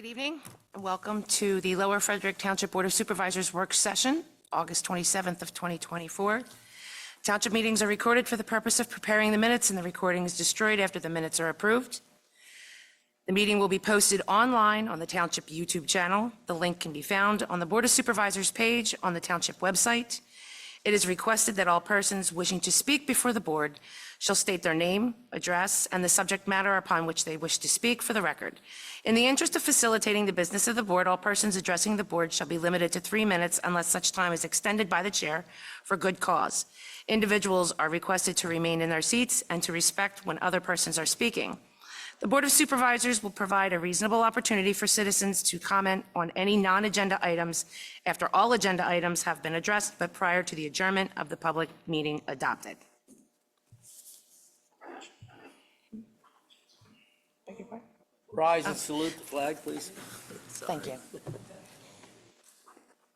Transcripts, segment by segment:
Good evening, and welcome to the Lower Frederick Township Board of Supervisors work session, August 27th of 2024. Township meetings are recorded for the purpose of preparing the minutes, and the recording is destroyed after the minutes are approved. The meeting will be posted online on the Township YouTube channel. The link can be found on the Board of Supervisors page on the Township website. It is requested that all persons wishing to speak before the board shall state their name, address, and the subject matter upon which they wish to speak for the record. In the interest of facilitating the business of the board, all persons addressing the board shall be limited to 3 minutes unless such time is extended by the chair for good cause. Individuals are requested to remain in their seats and to respect when other persons are speaking. The Board of Supervisors will provide a reasonable opportunity for citizens to comment on any non-agenda items after all agenda items have been addressed, but prior to the adjournment of the public meeting adopted. Rise and salute the flag, please. Thank you.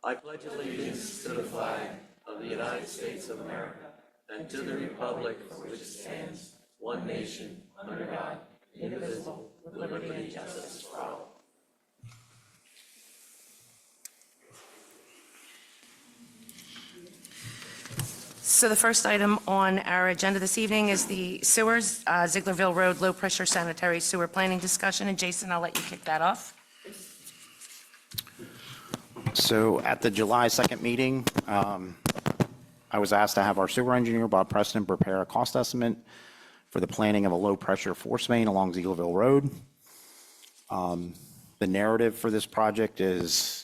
I pledge allegiance to the flag of the United States of America and to the republic for which it stands, one nation, under God, indivisible, with liberty and justice for all. So the first item on our agenda this evening is the sewers, Zieglerville Road Low Pressure Sanitary Sewer Planning Discussion. And Jason, I'll let you kick that off. So at the July 2nd meeting, I was asked to have our sewer engineer, Bob Preston, prepare a cost estimate for the planning of a low-pressure force main along Zieglerville Road. The narrative for this project is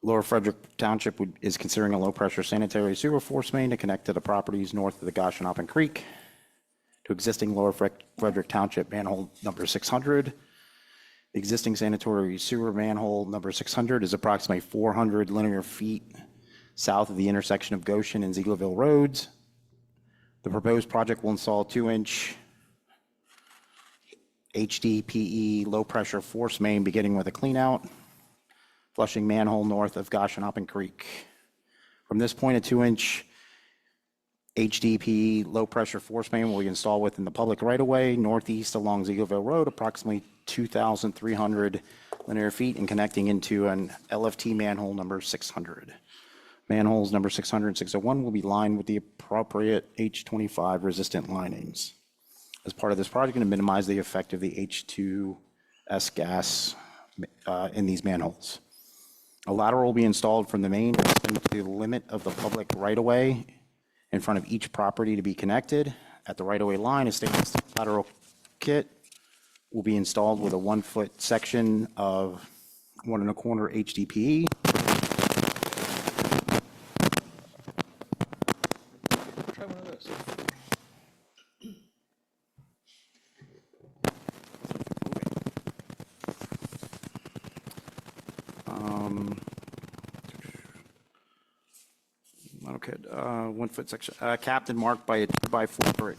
Lower Frederick Township is considering a low-pressure sanitary sewer force main to connect to the properties north of the Goshenoppen Creek to existing Lower Frederick Township manhole number 600. The existing sanitary sewer manhole number 600 is approximately 400 linear feet south of the intersection of Goshen and Zieglerville Roads. The proposed project will install 2-inch HDPE low-pressure force main beginning with a cleanout, flushing manhole north of Goshenoppen Creek. From this point, a 2-inch HDPE low-pressure force main will be installed within the public right-of-way northeast along Zieglerville Road, approximately 2,300 linear feet, and connecting into an LFT manhole number 600. Manholes number 600 and 601 will be lined with the appropriate H25 resistant linings. As part of this project, to minimize the effect of the H2S gas in these manholes. A lateral will be installed from the main to the limit of the public right-of-way in front of each property to be connected. At the right-of-way line, a stainless steel lateral kit will be installed with a 1-foot section of 1 1/4 HDPE. Try one of those. Okay, 1-foot section, capped and marked by a 2x4 brick.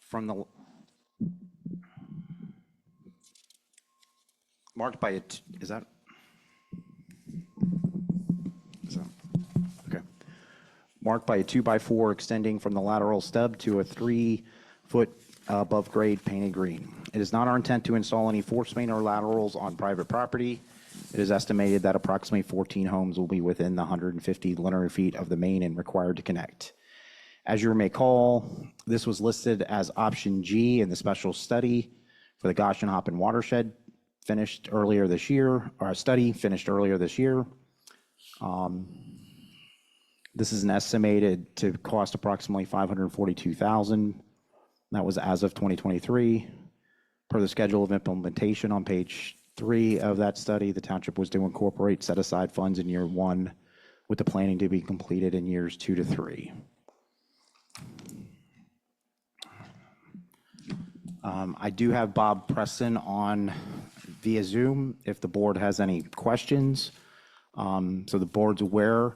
From the, marked by a, is that, okay. Marked by a 2x4 extending from the lateral stub to a 3-foot above grade painted green. It is not our intent to install any force main or laterals on private property. It is estimated that approximately 14 homes will be within the 150 linear feet of the main and required to connect. As you may recall, this was listed as option G in the special study for the Goshenoppen watershed finished earlier this year, or a study finished earlier this year. This is an estimated to cost approximately $542,000. That was as of 2023. Per the schedule of implementation on page 3 of that study, the township was to incorporate set aside funds in year 1 with the planning to be completed in years 2 to 3. I do have Bob Preston on via Zoom if the board has any questions. So the board's aware.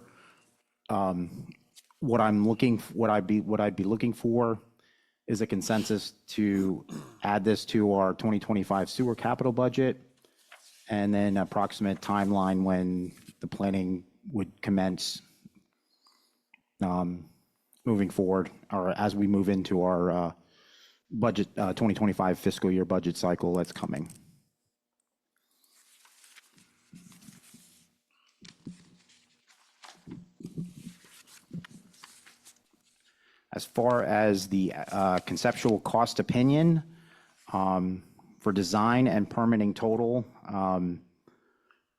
What I'd be looking for is a consensus to add this to our 2025 sewer capital budget, and then approximate timeline when the planning would commence moving forward, or as we move into our budget 2025 fiscal year budget cycle that's coming. As far as the conceptual cost opinion, for design and permitting total,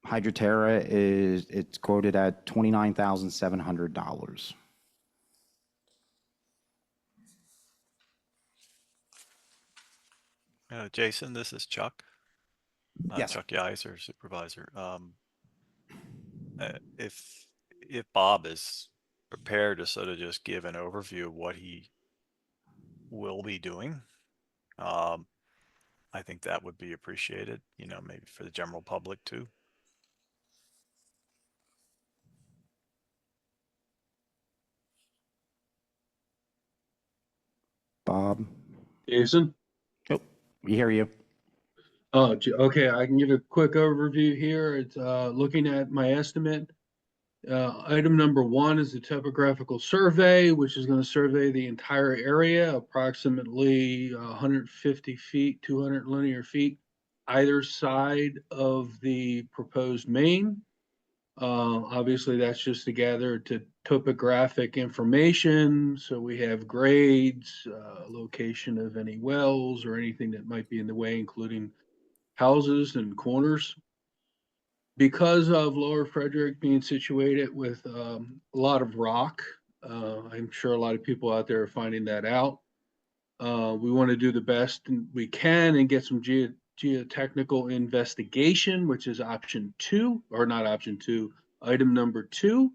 Hydroterra it's quoted at $29,700. Jason, this is Chuck. Yes. Chuck Yeiser, supervisor. If Bob is prepared to sort of just give an overview of what he will be doing, I think that would be appreciated, you know, maybe for the general public too. Bob? Jason? Oh, we hear you. Oh, okay, I can give a quick overview here. It's looking at my estimate. Item number one is the topographical survey, which is going to survey the entire area, approximately 150 feet, 200 linear feet, either side of the proposed main. Obviously, that's just to gather topographic information. So we have grades, location of any wells or anything that might be in the way, including houses and corners. Because of Lower Frederick being situated with a lot of rock, I'm sure a lot of people out there are finding that out. We want to do the best we can and get some geotechnical investigation, which is option two, or not option two, item number two.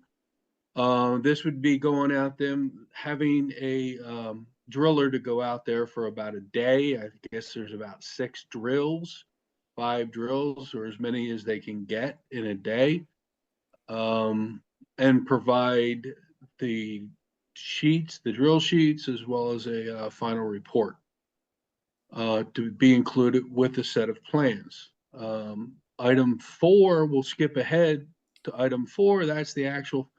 This would be going out them having a driller to go out there for about a day. I guess there's about 6 drills, 5 drills, or as many as they can get in a day, and provide the sheets, the drill sheets, as well as a final report to be included with a set of plans. Item 4, we'll skip ahead to item 4. That's the actual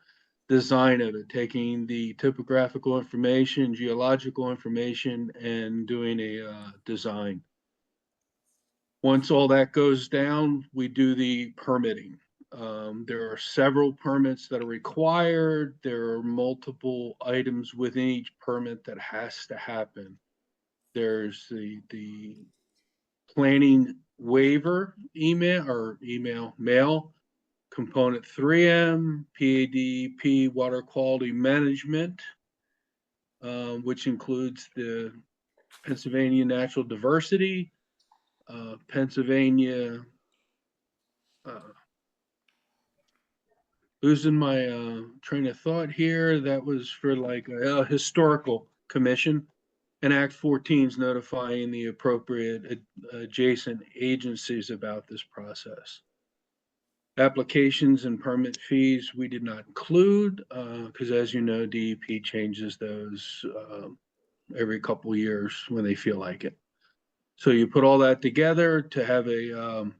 design of it, taking the topographical information, geological information, and doing a design. Once all that goes down, we do the permitting. There are several permits that are required. There are multiple items within each permit that has to happen. There's the planning waiver mail, component 3M, PADP water quality management, which includes the Pennsylvania natural diversity, Pennsylvania, losing my train of thought here. That was for like a historical commission. And Act 14 is notifying the appropriate adjacent agencies about this process. Applications and permit fees we did not include because, as you know, DEP changes those every couple of years when they feel like it. So you put all that together to have a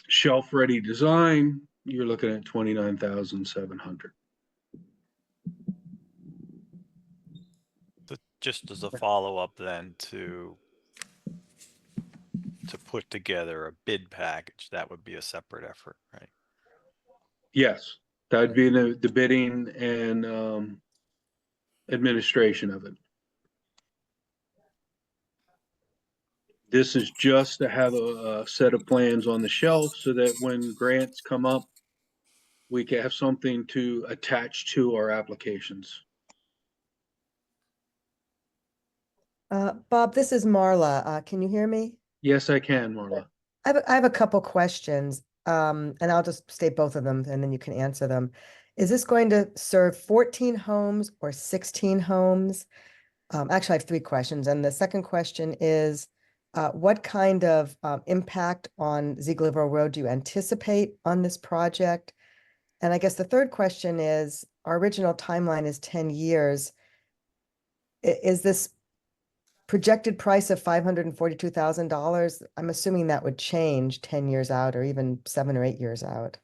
shelf-ready design, you're looking at $29,700. Just as a follow-up then to put together a bid package, that would be a separate effort, right? Yes, that'd be the bidding and administration of it. This is just to have a set of plans on the shelf so that when grants come up, we can have something to attach to our applications. Bob, this is Marla. Can you hear me? Yes, I can, Marla. I have a couple questions, and I'll just state both of them and then you can answer them. Is this going to serve 14 homes or 16 homes? Actually, I have 3 questions. And the second question is, what kind of impact on Zieglerville Road do you anticipate on this project? And I guess the third question is, our original timeline is 10 years. Is this projected price of $542,000? I'm assuming that would change 10 years out or even 7 or 8 years out.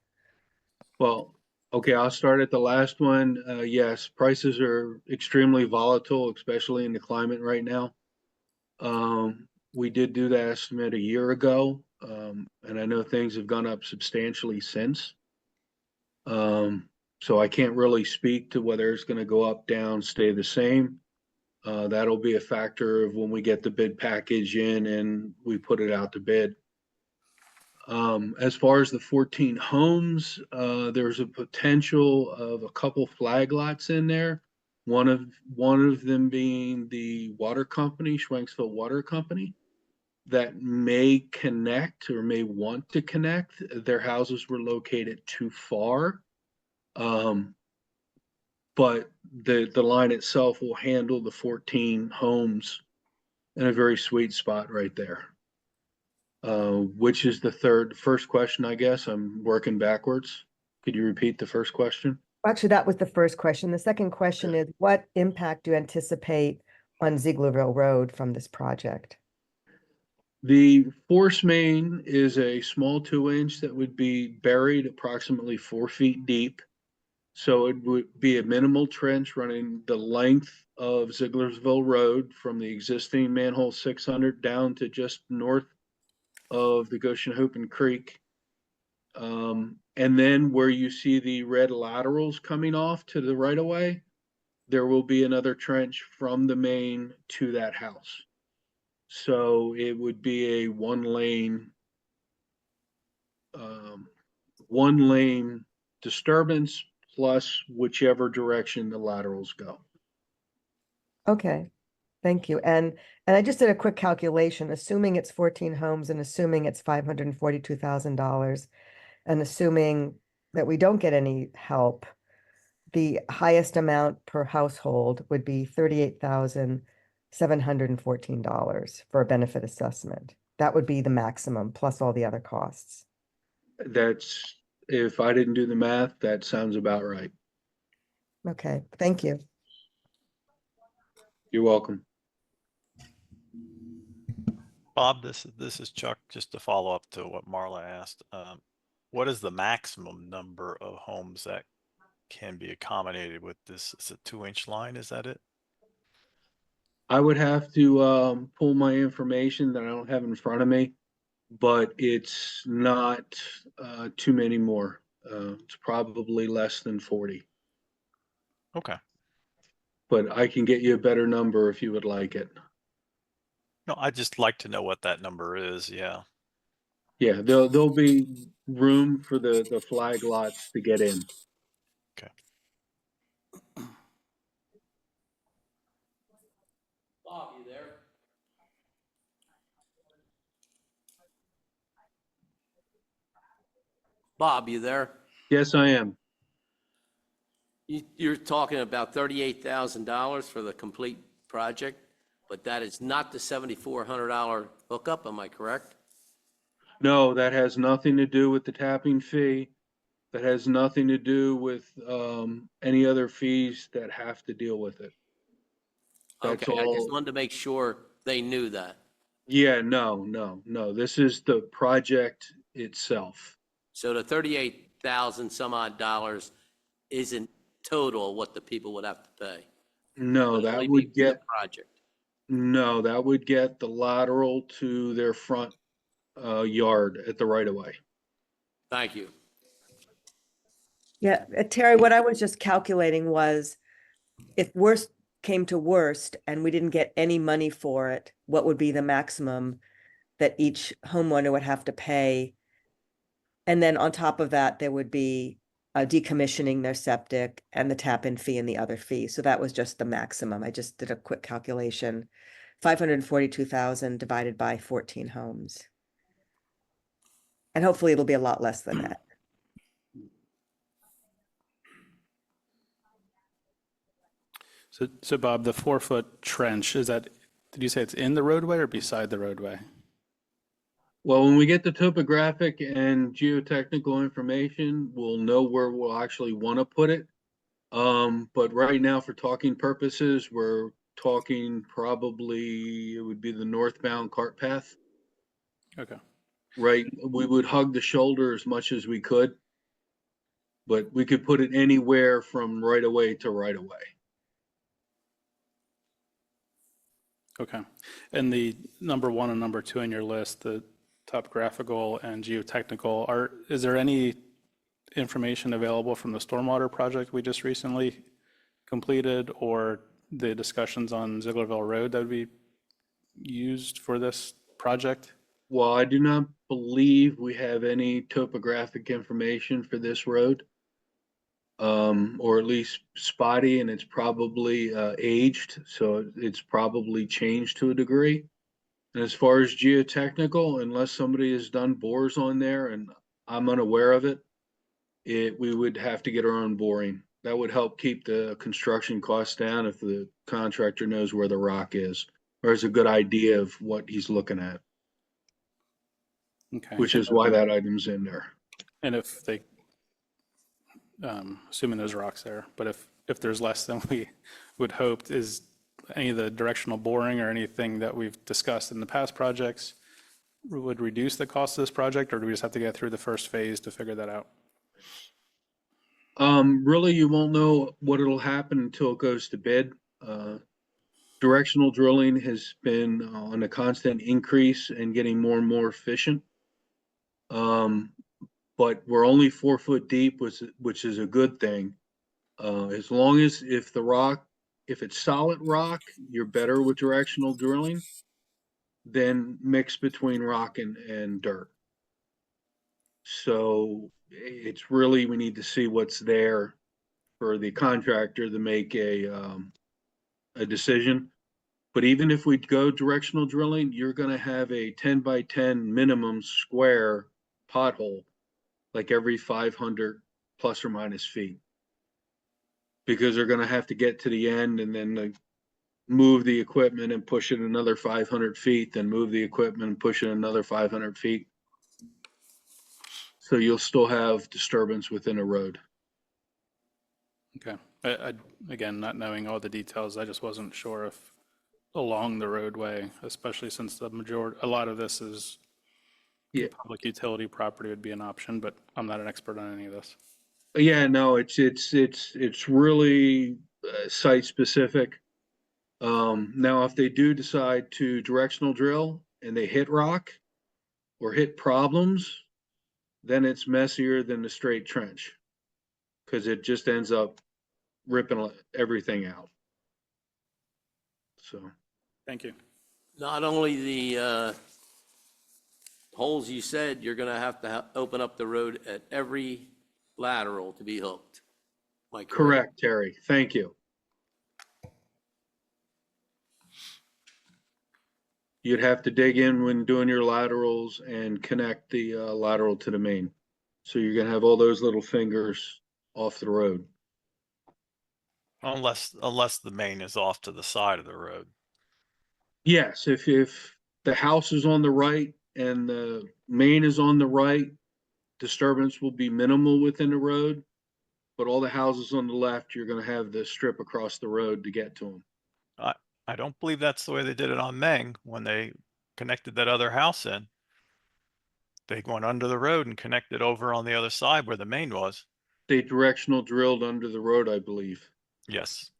Well, Okay, I'll start at the last one. Yes, prices are extremely volatile, especially in the climate right now. We did do the estimate a year ago, and I know things have gone up substantially since. So I can't really speak to whether it's gonna go up, down, stay the same. That'll be a factor of when we get the bid package in and we put it out to bid. As far as the 14 homes, there's a potential of a couple flag lots in there. One of them being the water company, Schwenksville Water Company, that may connect or may want to connect. Their houses were located too far. But the line itself will handle the 14 homes in a very sweet spot right there. Which is the first question, I guess. I'm working backwards. Could you repeat the first question? Actually, that was the first question. The second question is, what impact do you anticipate on Zieglerville Road from this project? The force main is a small 2-inch that would be buried approximately 4 feet deep. So it would be a minimal trench running the length of Zieglersville Road from the existing manhole 600 down to just north of the Goshen Creek. And then where you see the red laterals coming off to the right of way, there will be another trench from the main to that house. So it would be a one lane disturbance plus whichever direction the laterals go. Okay, thank you. And I just did a quick calculation, assuming it's 14 homes and assuming it's $542,000 and assuming that we don't get any help, the highest amount per household would be $38,714 for a benefit assessment. That would be the maximum plus all the other costs. That's, if I didn't do the math, that sounds about right. Okay, thank you. You're welcome. Bob, this is Chuck. Just to follow up to what Marla asked, what is the maximum number of homes that can be accommodated with this? Is a 2-inch line? Is that it? I would have to pull my information that I don't have in front of me, but it's not too many more. It's probably less than 40, Okay. but I can get you a better number if you would like it. No, I'd just like to know what that number is. Yeah. Yeah, there'll be room for the flag lots to get in. Okay. Bob, you there? Bob, you there? Yes, I am. You're talking about $38,000 for the complete project, but that is not the $7,400 hookup, am I correct? No, that has nothing to do with the tapping fee. That has nothing to do with any other fees that have to deal with it. That's Okay, I just all. wanted to make sure they knew that. Yeah, no. This is the project itself. So the 38,000 some odd dollars isn't total what the people would have to pay. No, Would that only be would for the get, project. no, that would get the lateral to their front yard at the right of way. Thank you. Yeah, Terry, what I was just calculating was if worst came to worst and we didn't get any money for it, what would be the maximum that each homeowner would have to pay? And then on top of that, there would be decommissioning their septic and the tap-in fee and the other fee. So that was just the maximum. I just did a quick calculation. 542,000 divided by 14 homes. And hopefully it'll be a lot less than that. So Bob, the 4-foot trench, is that, did you say it's in the roadway or beside the roadway? Well, when we get the topographic and geotechnical information, we'll know where we'll actually want to put it. But right now, for talking purposes, we're talking probably it would be the northbound cart path. Okay. Right, we would hug the shoulder as much as we could. but we could put it anywhere from right of way to right of way. Okay. And the number 1 and number 2 in your list, the topographical and geotechnical, is there any information available from the stormwater project we just recently completed, or the discussions on Zieglerville Road that would be used for this project? Well, I do not believe we have any topographic information for this road. Or at least spotty, and it's probably aged, so it's probably changed to a degree. And as far as geotechnical, unless somebody has done bores on there and I'm unaware of it, we would have to get our own boring. That would help keep the construction costs down if the contractor knows where the rock is, or has a good idea of what he's looking at, Okay. which is why that item's in there. And if they, assuming there's rocks there, but if there's less than we would hope, is any of the directional boring or anything that we've discussed in the past projects would reduce the cost of this project, or do we just have to get through the first phase to figure that out? Really, you won't know what it'll happen until it goes to bid. Directional drilling has been on a constant increase and getting more and more efficient. But we're only 4 foot deep, which is a good thing. As long as if it's solid rock, you're better with directional drilling than mix between rock and dirt. So it's really, we need to see what's there for the contractor to make a decision. But even if we go directional drilling, you're gonna have a 10 by 10 minimum square pothole, like every 500 plus or minus feet. Because they're gonna have to get to the end and then move the equipment and push it another 500 feet, then move the equipment and push it another 500 feet. So you'll still have disturbance within a road. Okay. Again, not knowing all the details, I just wasn't sure if along the roadway, especially since a lot of this is Yeah. public utility property, would be an option, but I'm not an expert on any of this. Yeah, no, it's really site specific. Now if they do decide to directional drill and they hit rock or hit problems, then it's messier than the straight trench, because it just ends up ripping everything out. So, Thank you. Not only the holes you said, you're gonna have to open up the road at every lateral to be hooked. Am I correct, Terry. Thank you. You'd have to dig in when doing your laterals and connect the lateral to the main. So you're gonna have all those little fingers off the road. Unless the main is off to the side of the road. Yes, if the house is on the right and the main is on the right, disturbance will be minimal within the road. But all the houses on the left, you're gonna have the strip across the road to get to them. I don't believe that's the way they did it on Meng when they connected that other house in. They went under the road and connected over on the other side where the main was. They directional drilled under the road, I believe. Yes.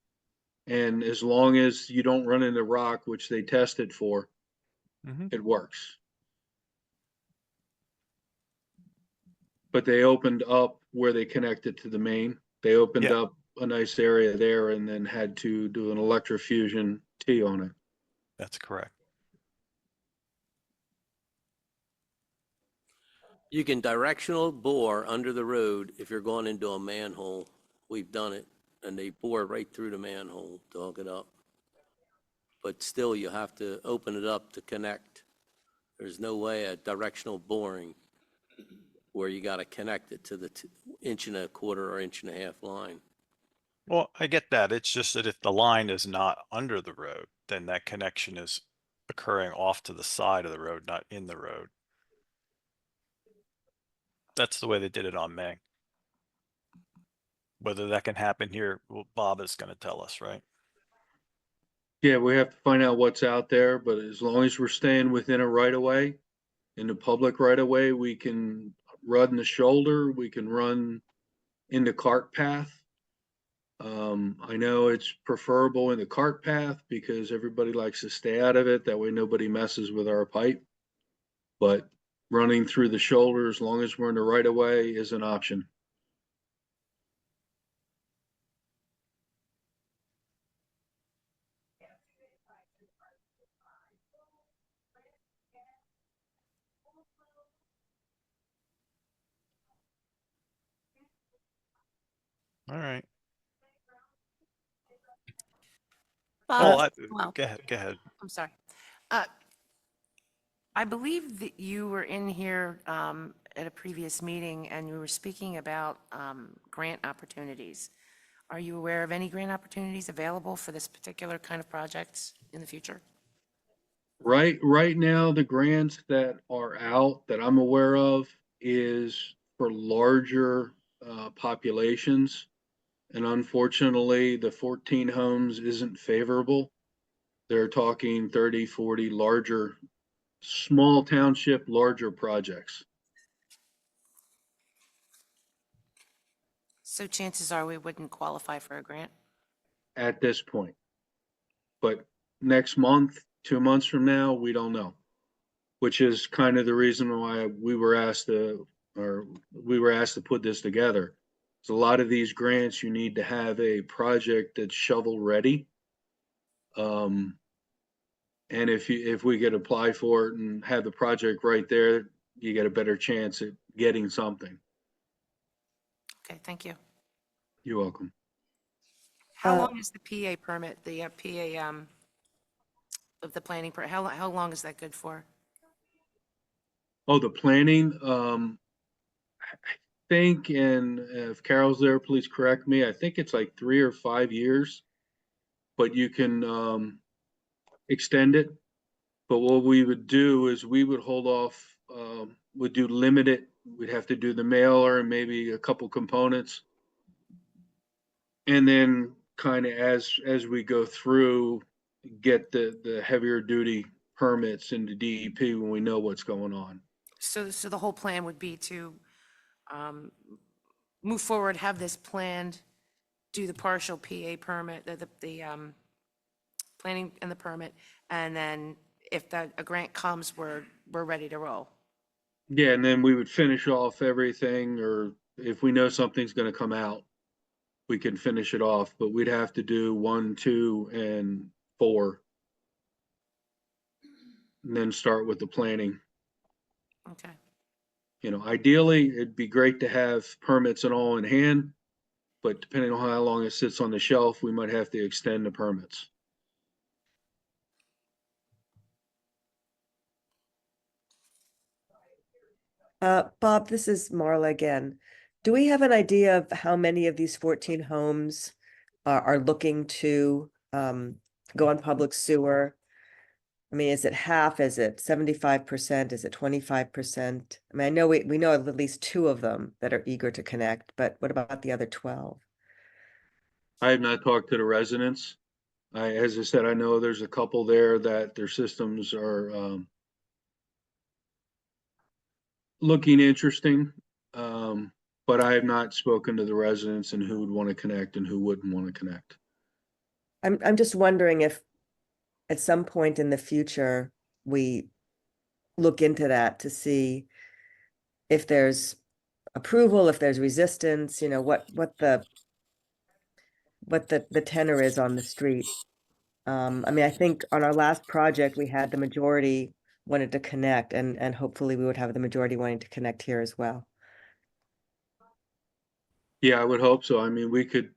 And as long as you don't run into rock, which they tested for, it works. But they opened up where they connected to the main. They opened Yeah. up a nice area there and then had to do an electrofusion T on it. That's correct. You can directional bore under the road if you're going into a manhole. We've done it, and they bore right through the manhole to hook it up. But still, you have to open it up to connect. There's no way a directional boring where you got to connect it to the 1.25 inch or 1.5 inch line. Well, I get that. It's just that if the line is not under the road, then that connection is occurring off to the side of the road, not in the road. That's the way they did it on Meng. Whether that can happen here, well, Bob is going to tell us, right? Yeah, we have to find out what's out there, but as long as we're staying within a right of way, in the public right of way, we can run the shoulder, we can run in the cart path. I know it's preferable in the cart path because everybody likes to stay out of it. That way nobody messes with our pipe. But running through the shoulder, as long as we're in the right of way, is an option. All right. Bob, Well, well, go ahead, go ahead. I'm sorry. Uh, I believe that you were in here at a previous meeting and you were speaking about grant opportunities. Are you aware of any grant opportunities available for this particular kind of projects in the future? Right now, the grants that are out that I'm aware of is for larger populations. And unfortunately, the 14 homes isn't favorable. They're talking 30, 40 larger, small township, larger projects. So chances are we wouldn't qualify for a grant? At this point. But next month, 2 months from now, we don't know. Which is kind of the reason why we were asked to put this together. So a lot of these grants, you need to have a project that's shovel ready. And if we could apply for it and have the project right there, you get a better chance at getting something. Okay, thank you. You're welcome. How Uh, long is the PA permit, the PA of the planning, how long is that good for? Oh, the planning, I think, and if Carol's there, please correct me. I think it's like 3 or 5 years, but you can extend it. But what we would do is we would hold off, would do limited, we'd have to do the mailer and maybe a couple components. And then kind of as we go through, get the heavier duty permits into DEP when we know what's going on. So the whole plan would be to move forward, have this planned, do the partial PA permit, the planning and the permit, and then if a grant comes, we're ready to roll. Yeah, and then we would finish off everything, or if we know something's gonna come out, we can finish it off, but we'd have to do 1, 2, and 4. And then start with the planning. Okay. You know, ideally, it'd be great to have permits and all in hand, but depending on how long it sits on the shelf, we might have to extend the permits. Bob, this is Marla again. Do we have an idea of how many of these 14 homes are looking to go on public sewer? I mean, is it half? Is it 75%? Is it 25%? I mean, I know we know of at least 2 of them that are eager to connect, but what about the other 12? I have not talked to the residents. As I said, I know there's a couple there that their systems are looking interesting. But I have not spoken to the residents and who would want to connect and who wouldn't want to connect. I'm just wondering if at some point in the future, we look into that to see if there's approval, if there's resistance, what the tenor is on the street. I mean, I think on our last project, we had the majority wanted to connect, and hopefully we would have the majority wanting to connect here as well. Yeah, I would hope so. I mean, we could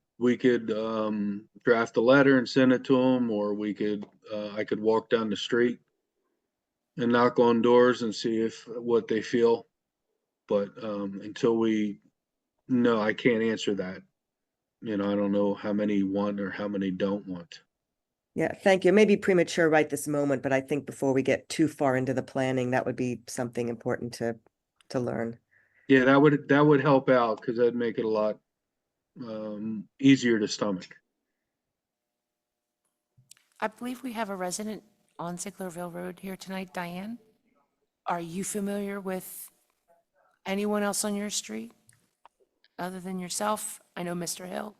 draft a letter and send it to them, or I could walk down the street and knock on doors and see if what they feel. But until we know, I can't answer that. You know, I don't know how many want or how many don't want. Yeah, thank you. It may be premature right this moment, but I think before we get too far into the planning, that would be something important to learn. Yeah, that would help out because that'd make it a lot easier to stomach. I believe we have a resident on Zieglerville Road here tonight, Diane. Are you familiar with anyone else on your street? other than yourself? I know Mr. Hill.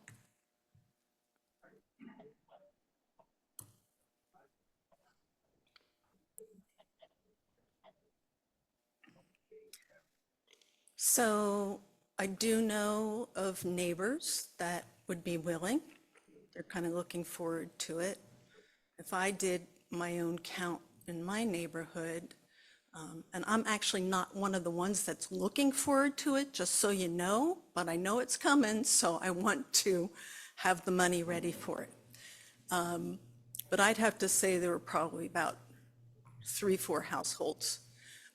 So I do know of neighbors that would be willing. They're kind of looking forward to it. If I did my own count in my neighborhood, and I'm actually not one of the ones that's looking forward to it, just so you know, but I know it's coming, so I want to have the money ready for it. But I'd have to say there were probably about 3, 4 households.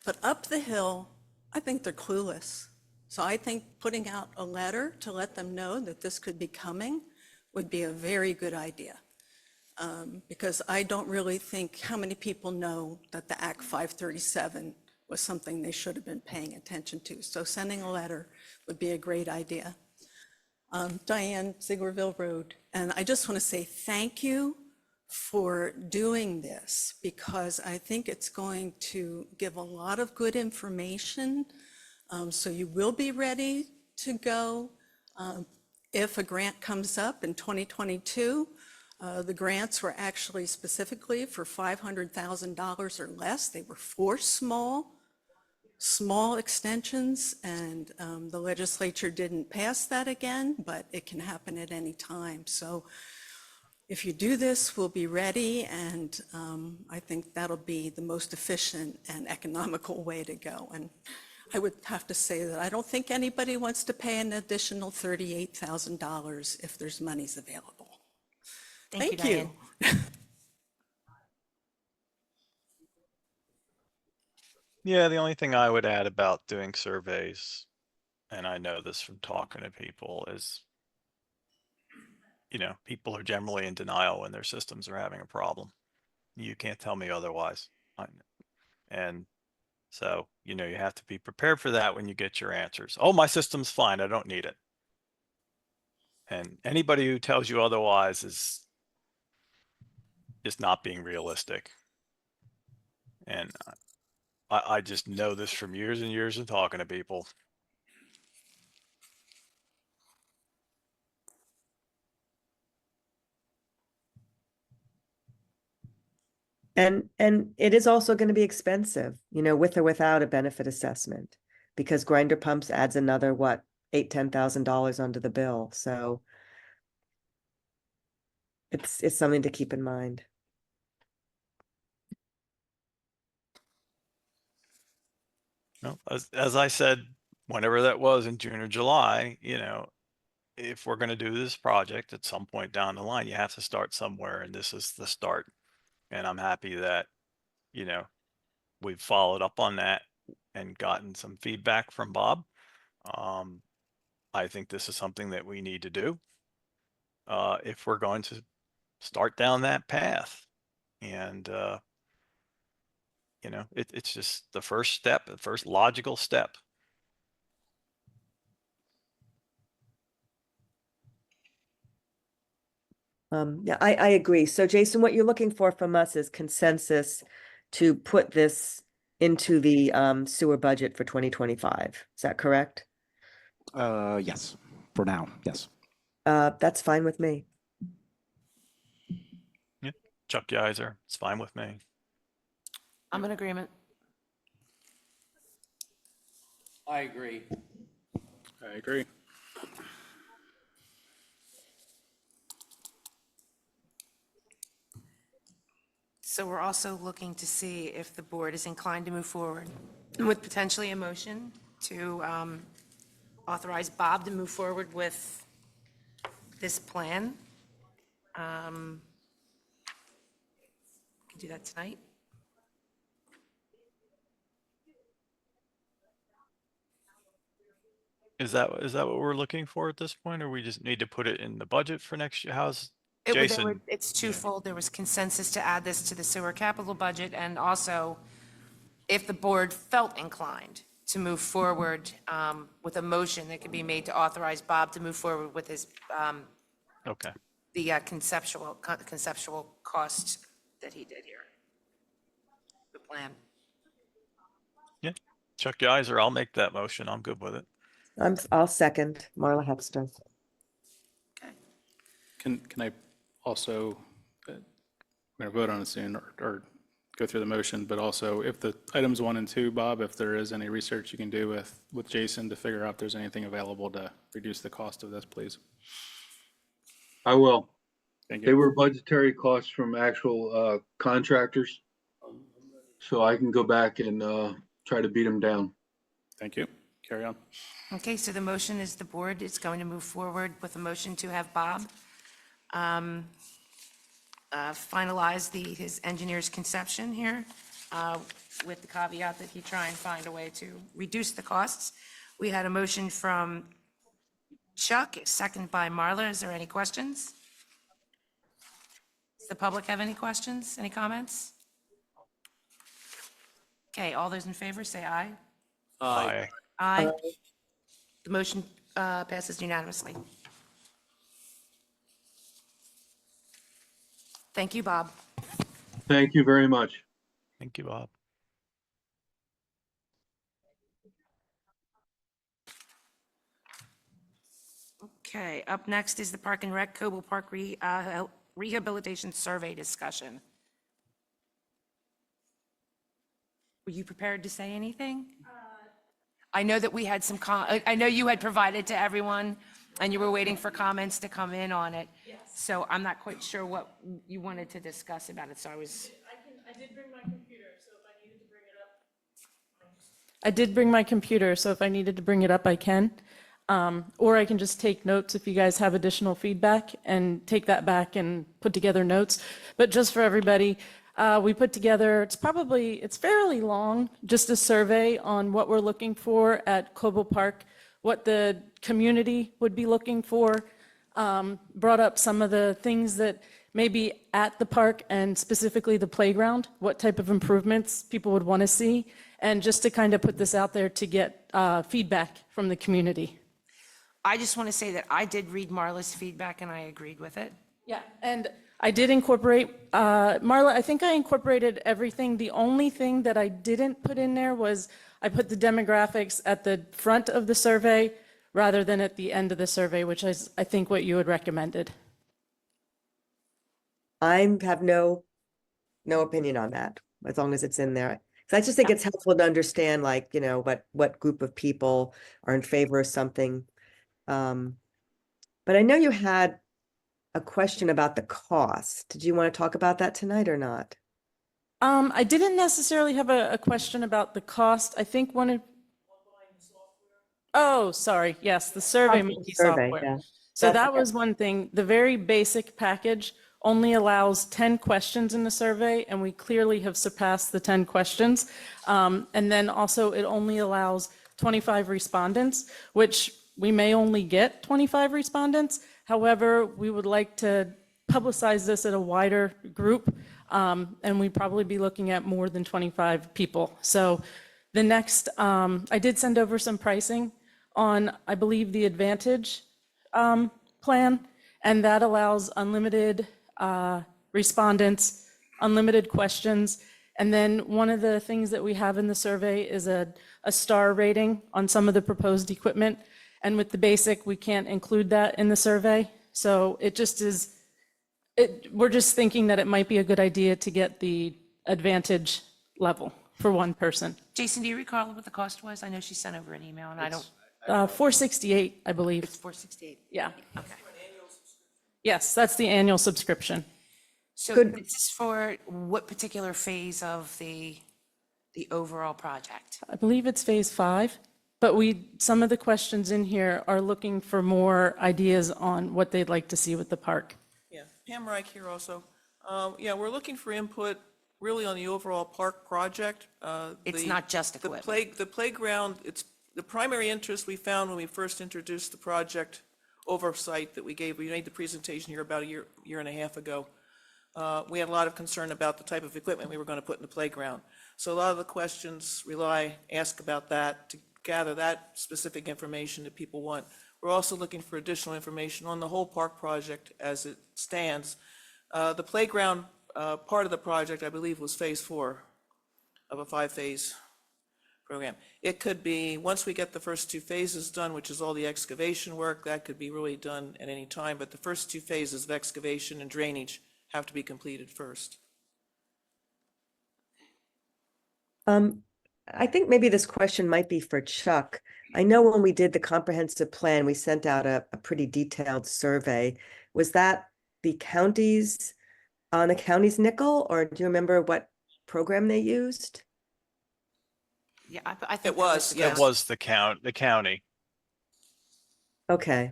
But up the hill, I think they're clueless. So I think putting out a letter to let them know that this could be coming would be a very good idea. Because I don't really think, how many people know that the Act 537 was something they should have been paying attention to? So sending a letter would be a great idea. Diane, Zieglerville Road, and I just want to say thank you for doing this, because I think it's going to give a lot of good information. So you will be ready to go. If a grant comes up in 2022, the grants were actually specifically for $500,000 or less. They were for small extensions, and the legislature didn't pass that again, but it can happen at any time. So if you do this, we'll be ready, and I think that'll be the most efficient and economical way to go. And I would have to say that I don't think anybody wants to pay an additional $38,000 if there's monies available. Thank you, Thank you. Diane. Yeah, the only thing I would add about doing surveys, and I know this from talking to people, is, people are generally in denial when their systems are having a problem. You can't tell me otherwise. And so, you have to be prepared for that when you get your answers. Oh, my system's fine. I don't need it. And anybody who tells you otherwise is just not being realistic. And I just know this from years and years of talking to people. And it is also going to be expensive, with or without a benefit assessment, because grinder pumps adds another, what, $8,000-10,000 onto the bill. So it's something to keep in mind. As I said, whenever that was in June or July, if we're going to do this project at some point down the line, you have to start somewhere, and this is the start. And I'm happy that, we've followed up on that and gotten some feedback from Bob. I think this is something that we need to do if we're going to start down that path. And, it's just the first step, the first logical step. Yeah, I agree. So Jason, what you're looking for from us is consensus to put this into the sewer budget for 2025. Is that correct? Yes, for now, yes. That's fine with me. Yeah. Chuck Geiser, it's fine with me. I'm in agreement. I agree. I agree. So we're also looking to see if the board is inclined to move forward with potentially a motion to authorize Bob to move forward with this plan. Can do that tonight. Is that what we're looking for at this point, or we just need to put it in the budget for next year? How's Jason? It's twofold. There was consensus to add this to the sewer capital budget, and also if the board felt inclined to move forward with a motion that could be made to authorize Bob to move forward with his, Okay. the conceptual cost that he did here. The plan. Yeah. Chuck Geiser, I'll make that motion. I'm good with it. I'll second Marla Hexter. Okay. Can I also, I'm going to vote on it soon or go through the motion, but also if the items 1 and 2, Bob, if there is any research you can do with Jason to figure out if there's anything available to reduce the cost of this, please. I will. Thank They you. were budgetary costs from actual contractors. So I can go back and try to beat them down. Thank you. Carry on. Okay, so the motion is the board is going to move forward with a motion to have Bob finalize his engineer's conception here with the caveat that he try and find a way to reduce the costs. We had a motion from Chuck, second by Marla. Is there any questions? Does the public have any questions, any comments? Okay, all those in favor, say aye. Aye. Aye. The motion passes unanimously. Thank you, Bob. Thank you very much. Thank you, Bob. Okay, up next is the Park and Rec Coble Park Rehabilitation Survey discussion. Were you prepared to say anything? I know that we had some, I know you had provided to everyone, and you were waiting for comments to come in on it. Yes. So I'm not quite sure what you wanted to discuss about it, so I was. I did bring my computer, so if I needed to bring it up. I did bring my computer, so if I needed to bring it up, I can. Or I can just take notes if you guys have additional feedback and take that back and put together notes. But just for everybody, we put together, it's fairly long, just a survey on what we're looking for at Coble Park, what the community would be looking for, brought up some of the things that maybe at the park and specifically the playground, what type of improvements people would want to see, and just to kind of put this out there to get feedback from the community. I just want to say that I did read Marla's feedback and I agreed with it. Yeah, and I did incorporate, Marla, I think I incorporated everything. The only thing that I didn't put in there was I put the demographics at the front of the survey rather than at the end of the survey, which is, I think, what you had recommended. I have no opinion on that, as long as it's in there. So I just think it's helpful to understand, like, you know, what group of people are in favor of something. But I know you had a question about the cost. Did you want to talk about that tonight or not? I didn't necessarily have a question about the cost. I think one of, oh, sorry, yes, the Survey Monkey software. Yeah. So That's that was one thing. The very basic package only allows 10 questions in the survey, and we clearly have surpassed the 10 questions. And then also it only allows 25 respondents, which we may only get 25 respondents. However, we would like to publicize this at a wider group, and we'd probably be looking at more than 25 people. So the next, I did send over some pricing on, I believe, the Advantage plan, and that allows unlimited respondents, unlimited questions. And then one of the things that we have in the survey is a star rating on some of the proposed equipment. And with the basic, we can't include that in the survey. So it just is, we're just thinking that it might be a good idea to get the Advantage level for one person. Jason, do you recall what the cost was? I know she sent over an email and I don't, 468, I believe. it's 468. Yeah. Okay. Yes, that's the annual subscription. So Good. this is for what particular phase of the overall project? I believe it's phase 5, but some of the questions in here are looking for more ideas on what they'd like to see with the park. Yeah, Pam Reich here also. Yeah, we're looking for input really on the overall park project. It's not just equipment. The playground, it's the primary interest we found when we first introduced the project oversight that we gave. We made the presentation here about a year and a half ago. We had a lot of concern about the type of equipment we were going to put in the playground. So a lot of the questions ask about that to gather that specific information that people want. We're also looking for additional information on the whole park project as it stands. The playground part of the project, I believe, was phase 4 of a 5-phase program. It could be, once we get the first two phases done, which is all the excavation work, that could be really done at any time, but the first two phases of excavation and drainage have to be completed first. I think maybe this question might be for Chuck. I know when we did the comprehensive plan, we sent out a pretty detailed survey. Was that the county's, on the county's nickel, or do you remember what program they used? Yeah, I think It that was, the yes. It was the county. Okay.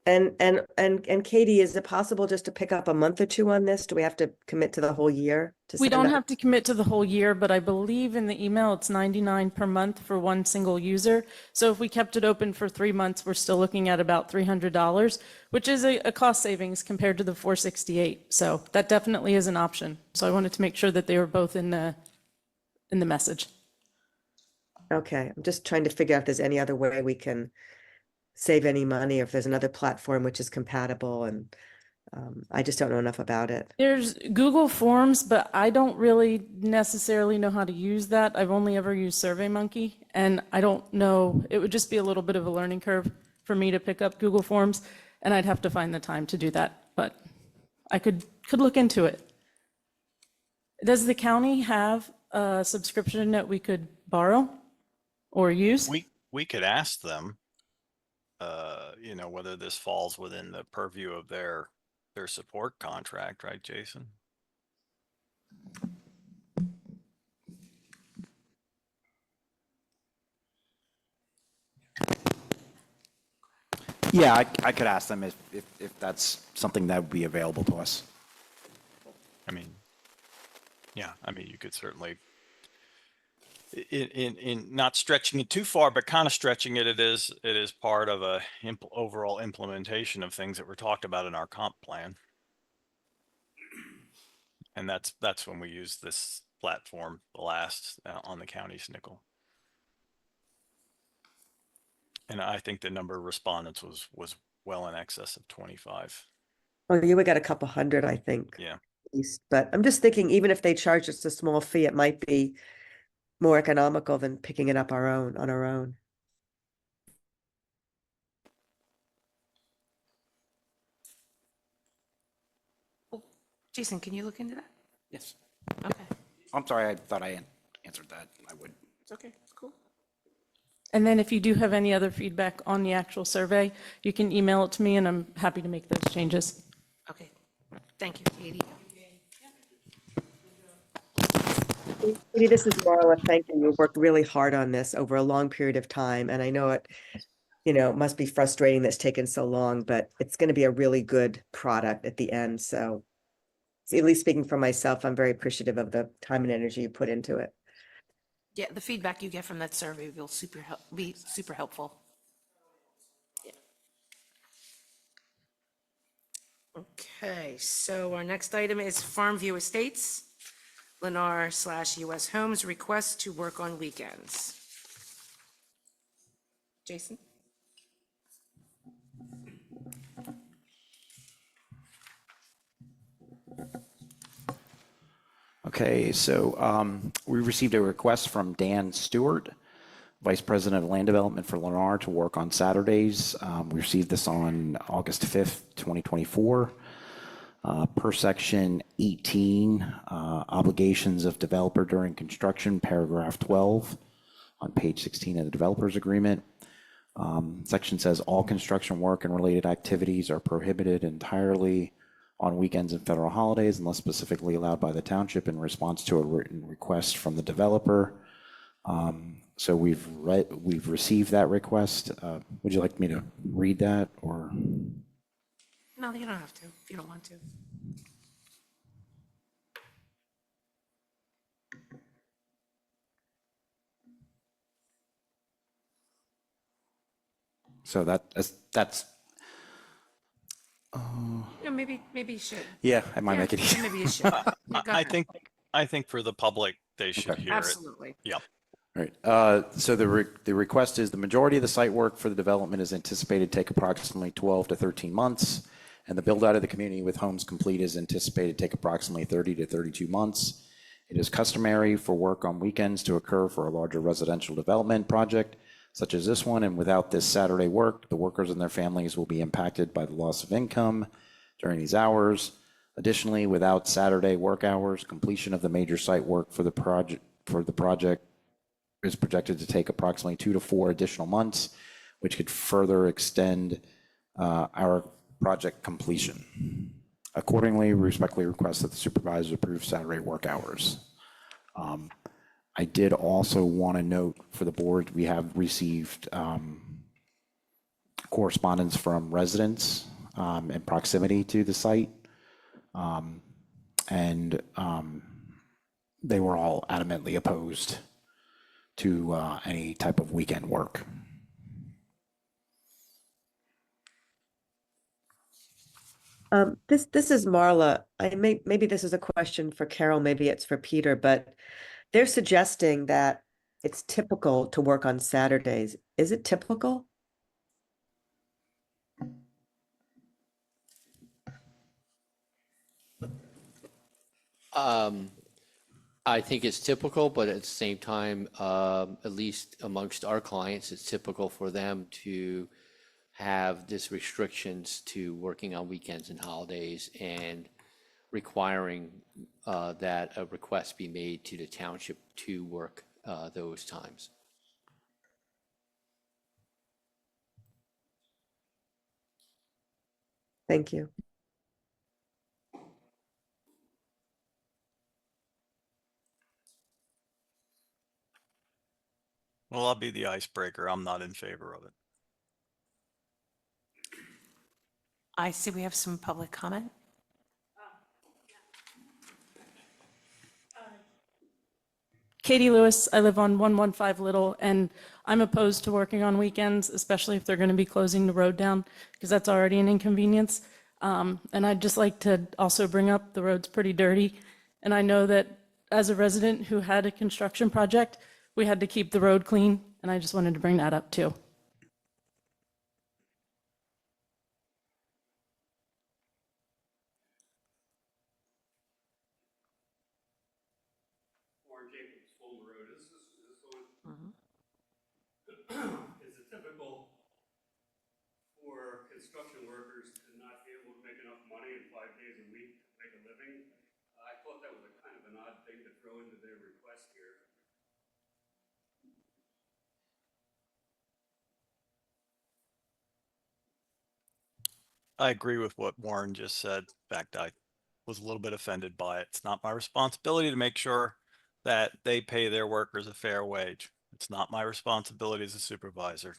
And Katie, is it possible just to pick up a month or two on this? Do we have to commit to the whole year? We send don't out- have to commit to the whole year, but I believe in the email, it's 99 per month for one single user. So if we kept it open for 3 months, we're still looking at about $300, which is a cost savings compared to the 468. So that definitely is an option. So I wanted to make sure that they were both in the message. Okay, I'm just trying to figure out if there's any other way we can save any money, or if there's another platform which is compatible, and I just don't know enough about it. There's Google Forms, but I don't really necessarily know how to use that. I've only ever used SurveyMonkey, and I don't know, it would just be a little bit of a learning curve for me to pick up Google Forms, and I'd have to find the time to do that, but I could look into it. Does the county have a subscription that we could borrow or use? We could ask them, whether this falls within the purview of their support contract, right, Jason? Yeah, I could ask them if that's something that would be available to us. I mean, yeah, I mean, you could certainly, in not stretching it too far, but kind of stretching it, it is part of a overall implementation of things that were talked about in our comp plan. And that's when we use this platform the last on the county's nickel. And I think the number of respondents was well in excess of 25. Oh, you would get a couple hundred, I think. Yeah. At least. But I'm just thinking, even if they charge us a small fee, it might be more economical than picking it up on our own. Jason, can you look into that? Yes. Okay, I'm sorry, I thought I answered that. I would. it's okay, it's cool. And then if you do have any other feedback on the actual survey, you can email it to me and I'm happy to make those changes. Okay, thank you, Katie. Katie, this is Marla. Thank you. You worked really hard on this over a long period of time, and I know it, it must be frustrating that it's taken so long, but it's going to be a really good product at the end. So, at least speaking for myself, I'm very appreciative of the time and energy you put into it. Yeah, the feedback you get from that survey will be super helpful. Yeah. Okay, so our next item is Farmview Estates, Lennar/US Homes request to work on weekends. Jason? Okay, so we received a request from Dan Stewart, Vice President of Land Development for Lennar, to work on Saturdays. We received this on August 5th, 2024. Per section 18, obligations of developer during construction, paragraph 12 on page 16 of the developer's agreement. Section says all construction work and related activities are prohibited entirely on weekends and federal holidays unless specifically allowed by the township in response to a written request from the developer. So we've received that request. Would you like me to read that, or? No, you don't have to, if you don't want to. So that's Yeah, maybe you should. yeah, I might make it Yeah, easier. maybe you should. Yeah, go I ahead. think for the public, they should hear it. Absolutely. Yeah. All right. So the request is the majority of the site work for the development is anticipated to take approximately 12 to 13 months, and the build out of the community with homes complete is anticipated to take approximately 30 to 32 months. It is customary for work on weekends to occur for a larger residential development project such as this one, and without this Saturday work, the workers and their families will be impacted by the loss of income during these hours. Additionally, without Saturday work hours, completion of the major site work for the project is projected to take approximately 2 to 4 additional months, which could further extend our project completion. Accordingly, we respectfully request that the supervisors approve Saturday work hours. I did also want to note for the board, we have received correspondence from residents in proximity to the site. And they were all adamantly opposed to any type of weekend work. This is Marla. Maybe this is a question for Carol, maybe it's for Peter, but they're suggesting that it's typical to work on Saturdays. Is it typical? I think it's typical, but at the same time, at least amongst our clients, it's typical for them to have this restrictions to working on weekends and holidays and requiring that a request be made to the township to work those times. Thank you. Well, I'll be the icebreaker. I'm not in favor of it. I see we have some public comment. Katie Lewis, I live on 115 Little, and I'm opposed to working on weekends, especially if they're going to be closing the road down, because that's already an inconvenience. And I'd just like to also bring up the road's pretty dirty. And I know that as a resident who had a construction project, we had to keep the road clean, and I just wanted to bring that up too. Is it typical for construction workers to not be able to make enough money in 5 days a week to make a living? I thought that was a kind of an odd thing to throw into their request here. I agree with what Warren just said. In fact, I was a little bit offended by it. It's not my responsibility to make sure that they pay their workers a fair wage. It's not my responsibility as a supervisor.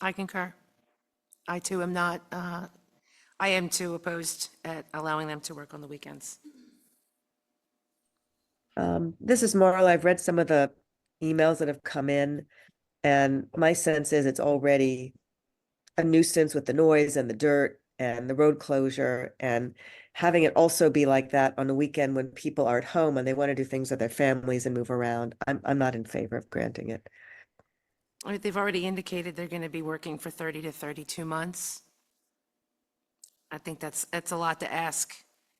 I concur. I too am not, I am too opposed at allowing them to work on the weekends. This is Marla. I've read some of the emails that have come in, and my sense is it's already a nuisance with the noise and the dirt and the road closure, and having it also be like that on a weekend when people are at home and they want to do things with their families and move around. I'm not in favor of granting it. I mean, they've already indicated they're going to be working for 30 to 32 months. I think that's a lot to ask.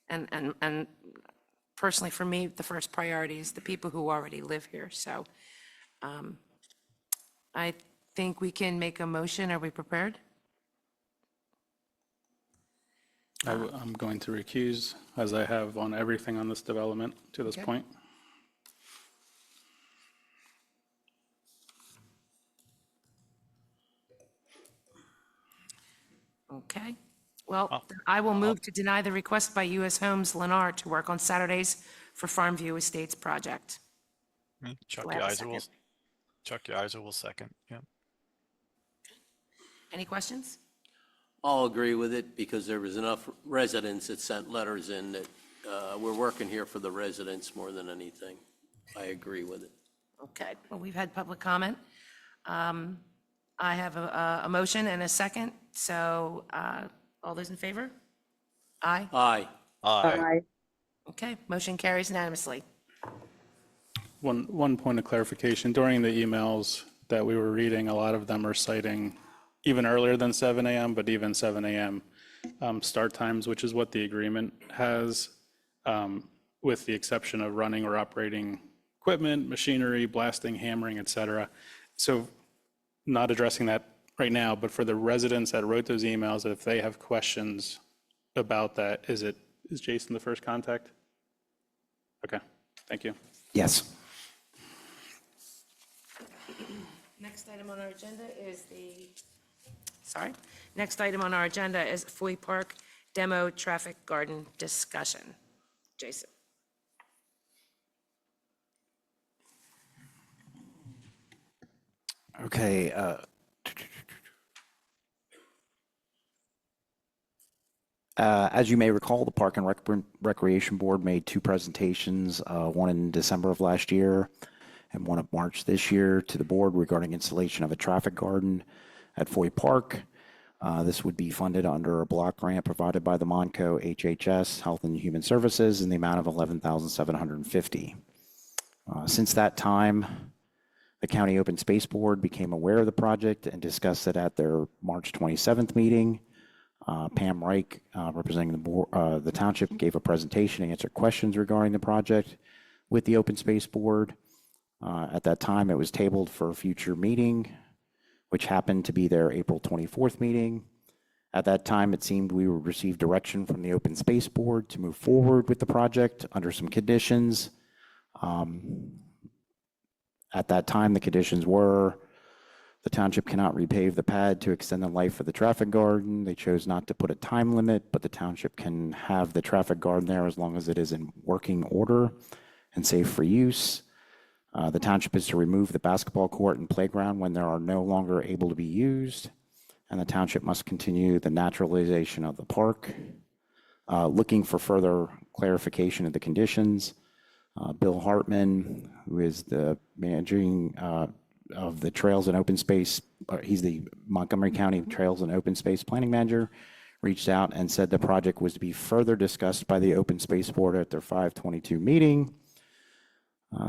And personally, for me, the first priority is the people who already live here. So I think we can make a motion. Are we prepared? I'm going to recuse, as I have on everything on this development to this Okay. point. Okay. Well, I will move to deny the request by U.S. Homes Lennar to work on Saturdays for Farmview Estates project. Chuck Do I have a Yeiser will, second? Chuck Yeiser will second. Yeah. Any questions? I'll agree with it because there was enough residents that sent letters in that we're working here for the residents more than anything. I agree with it. Okay, well, we've had public comment. I have a motion and a second, so all those in favor? Aye. Aye. Aye. Okay, motion carries unanimously. One point of clarification, during the emails that we were reading, a lot of them are citing even earlier than 7 a.m., but even 7 a.m. Start times, which is what the agreement has. with the exception of running or operating equipment, machinery, blasting, hammering, et cetera. So not addressing that right now, but for the residents that wrote those emails, if they have questions about that, is Jason the first contact? Okay, thank you. Yes. Next item on our agenda is next item on our agenda is Foy Park Demo Traffic Garden discussion. Jason. Okay. As you may recall, the Park and Recreation Board made two presentations, one in December of last year and one in March this year to the board regarding installation of a traffic garden at Foy Park. This would be funded under a block grant provided by the Monco HHS, Health and Human Services, in the amount of $11,750. Since that time, the County Open Space Board became aware of the project and discussed it at their March 27th meeting. Pam Reich, representing the township, gave a presentation and answered questions regarding the project with the Open Space Board. At that time, it was tabled for a future meeting, which happened to be their April 24th meeting. At that time, it seemed we would receive direction from the Open Space Board to move forward with the project under some conditions. At that time, the conditions were the township cannot repave the pad to extend the life of the traffic garden. They chose not to put a time limit, but the township can have the traffic garden there as long as it is in working order and safe for use. The township is to remove the basketball court and playground when they are no longer able to be used, and the township must continue the naturalization of the park. Looking for further clarification of the conditions, Bill Hartman, who is the managing of the Trails and Open Space, he's the Montgomery County Trails and Open Space Planning Manager, reached out and said the project was to be further discussed by the Open Space Board at their 5/22 meeting.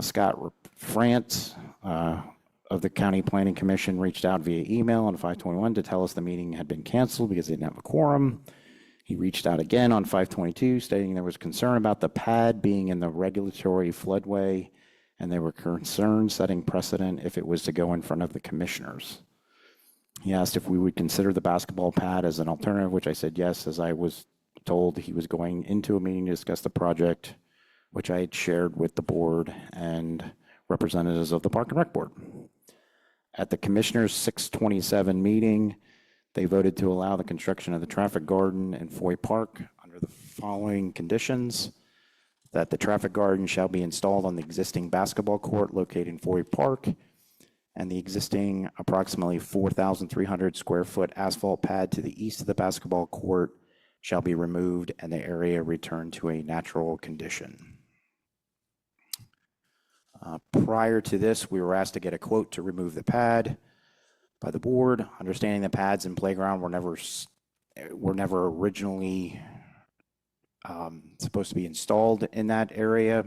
Scott France of the County Planning Commission reached out via email on 5/21 to tell us the meeting had been canceled because they didn't have a quorum. He reached out again on 5/22 stating there was concern about the pad being in the regulatory floodway, and they were concerned setting precedent if it was to go in front of the commissioners. He asked if we would consider the basketball pad as an alternative, which I said yes, as I was told he was going into a meeting to discuss the project, which I had shared with the board and representatives of the Park and Rec Board. At the commissioners' 6/27 meeting, they voted to allow the construction of the traffic garden in Foy Park under the following conditions: that the traffic garden shall be installed on the existing basketball court located in Foy Park, and the existing approximately 4,300 square foot asphalt pad to the east of the basketball court shall be removed and the area returned to a natural condition. Prior to this, we were asked to get a quote to remove the pad by the board, understanding the pads and playground were never originally supposed to be installed in that area.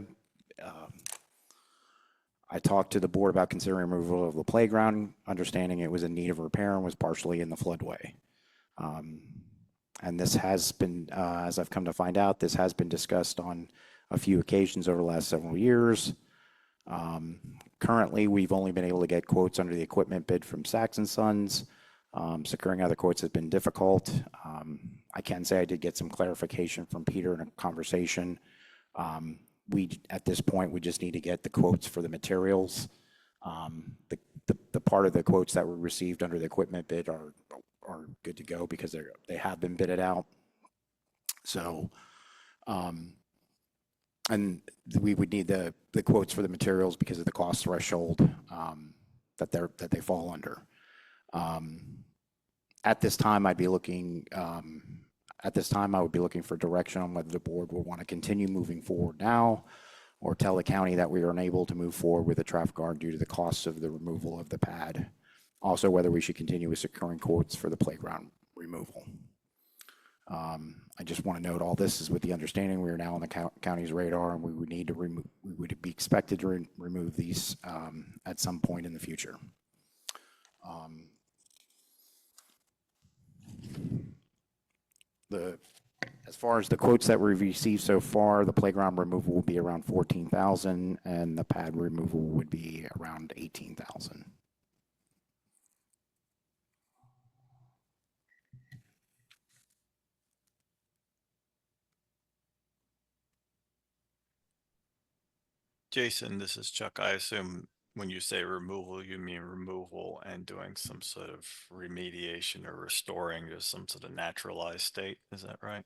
I talked to the board about considering removal of the playground, understanding it was in need of repair and was partially in the floodway. And this has been, as I've come to find out, this has been discussed on a few occasions over the last several years. Currently, we've only been able to get quotes under the equipment bid from Sachs & Sons. Securing other quotes has been difficult. I can say I did get some clarification from Peter in a conversation. At this point, we just need to get the quotes for the materials. The part of the quotes that were received under the equipment bid are good to go because they have been bidded out. So, and we would need the quotes for the materials because of the cost threshold that they fall under. At this time, I would be looking for direction on whether the board will want to continue moving forward now or tell the county that we are unable to move forward with the traffic guard due to the costs of the removal of the pad. Also, whether we should continue with securing quotes for the playground removal. I just want to note all this is with the understanding we are now on the county's radar, and we would need to remove. We would be expected to remove these at some point in the future. As far as the quotes that we've received so far, the playground removal will be around 14,000 and the pad removal would be around 18,000. Jason, this is Chuck. I assume when you say removal, you mean removal and doing some sort of remediation or restoring to some sort of naturalized state. Is that right?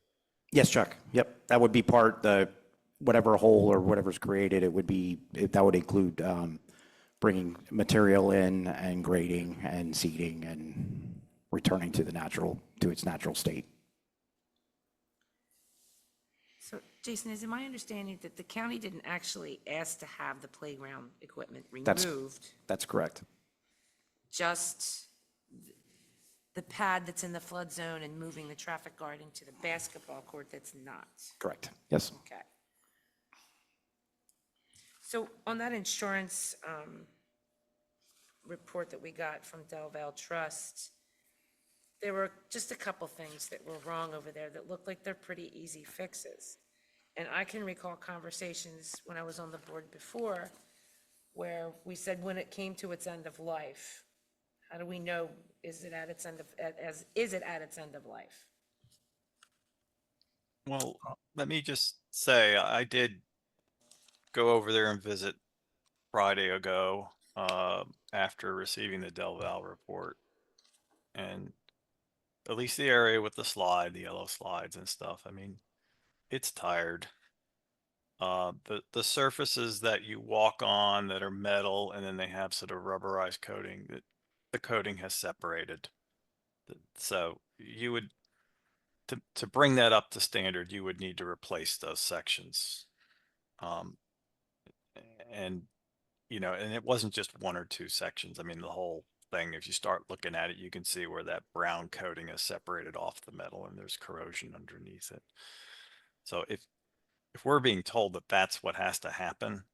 Yes, Chuck. Yep, that would be part, the, whatever hole or whatever's created, it would be, that would include bringing material in and grading and seeding and returning to the natural, to its natural state. So, Jason, is it my understanding that the county didn't actually ask to have the playground equipment That's- removed? That's correct. Just the pad that's in the flood zone and moving the traffic guarding to the basketball court that's not? Correct. Yes. Okay. So on that insurance report that we got from Del Valle Trust, there were just a couple things that were wrong over there that looked like they're pretty easy fixes. And I can recall conversations when I was on the board before where we said when it came to its end of life, how do we know, is it at its end of, is it at its end of life? Well, let me just say, I did go over there and visit Friday ago, after receiving the Del Valle report. And at least the area with the slide, the yellow slides and stuff, I mean, it's tired. The surfaces that you walk on that are metal and then they have sort of rubberized coating, that the coating has separated. So you would, to bring that up to standard, you would need to replace those sections. And, you know, and it wasn't just one or two sections. I mean, the whole thing, if you start looking at it, you can see where that brown coating is separated off the metal and there's corrosion underneath it. So if we're being told that that's what has to happen,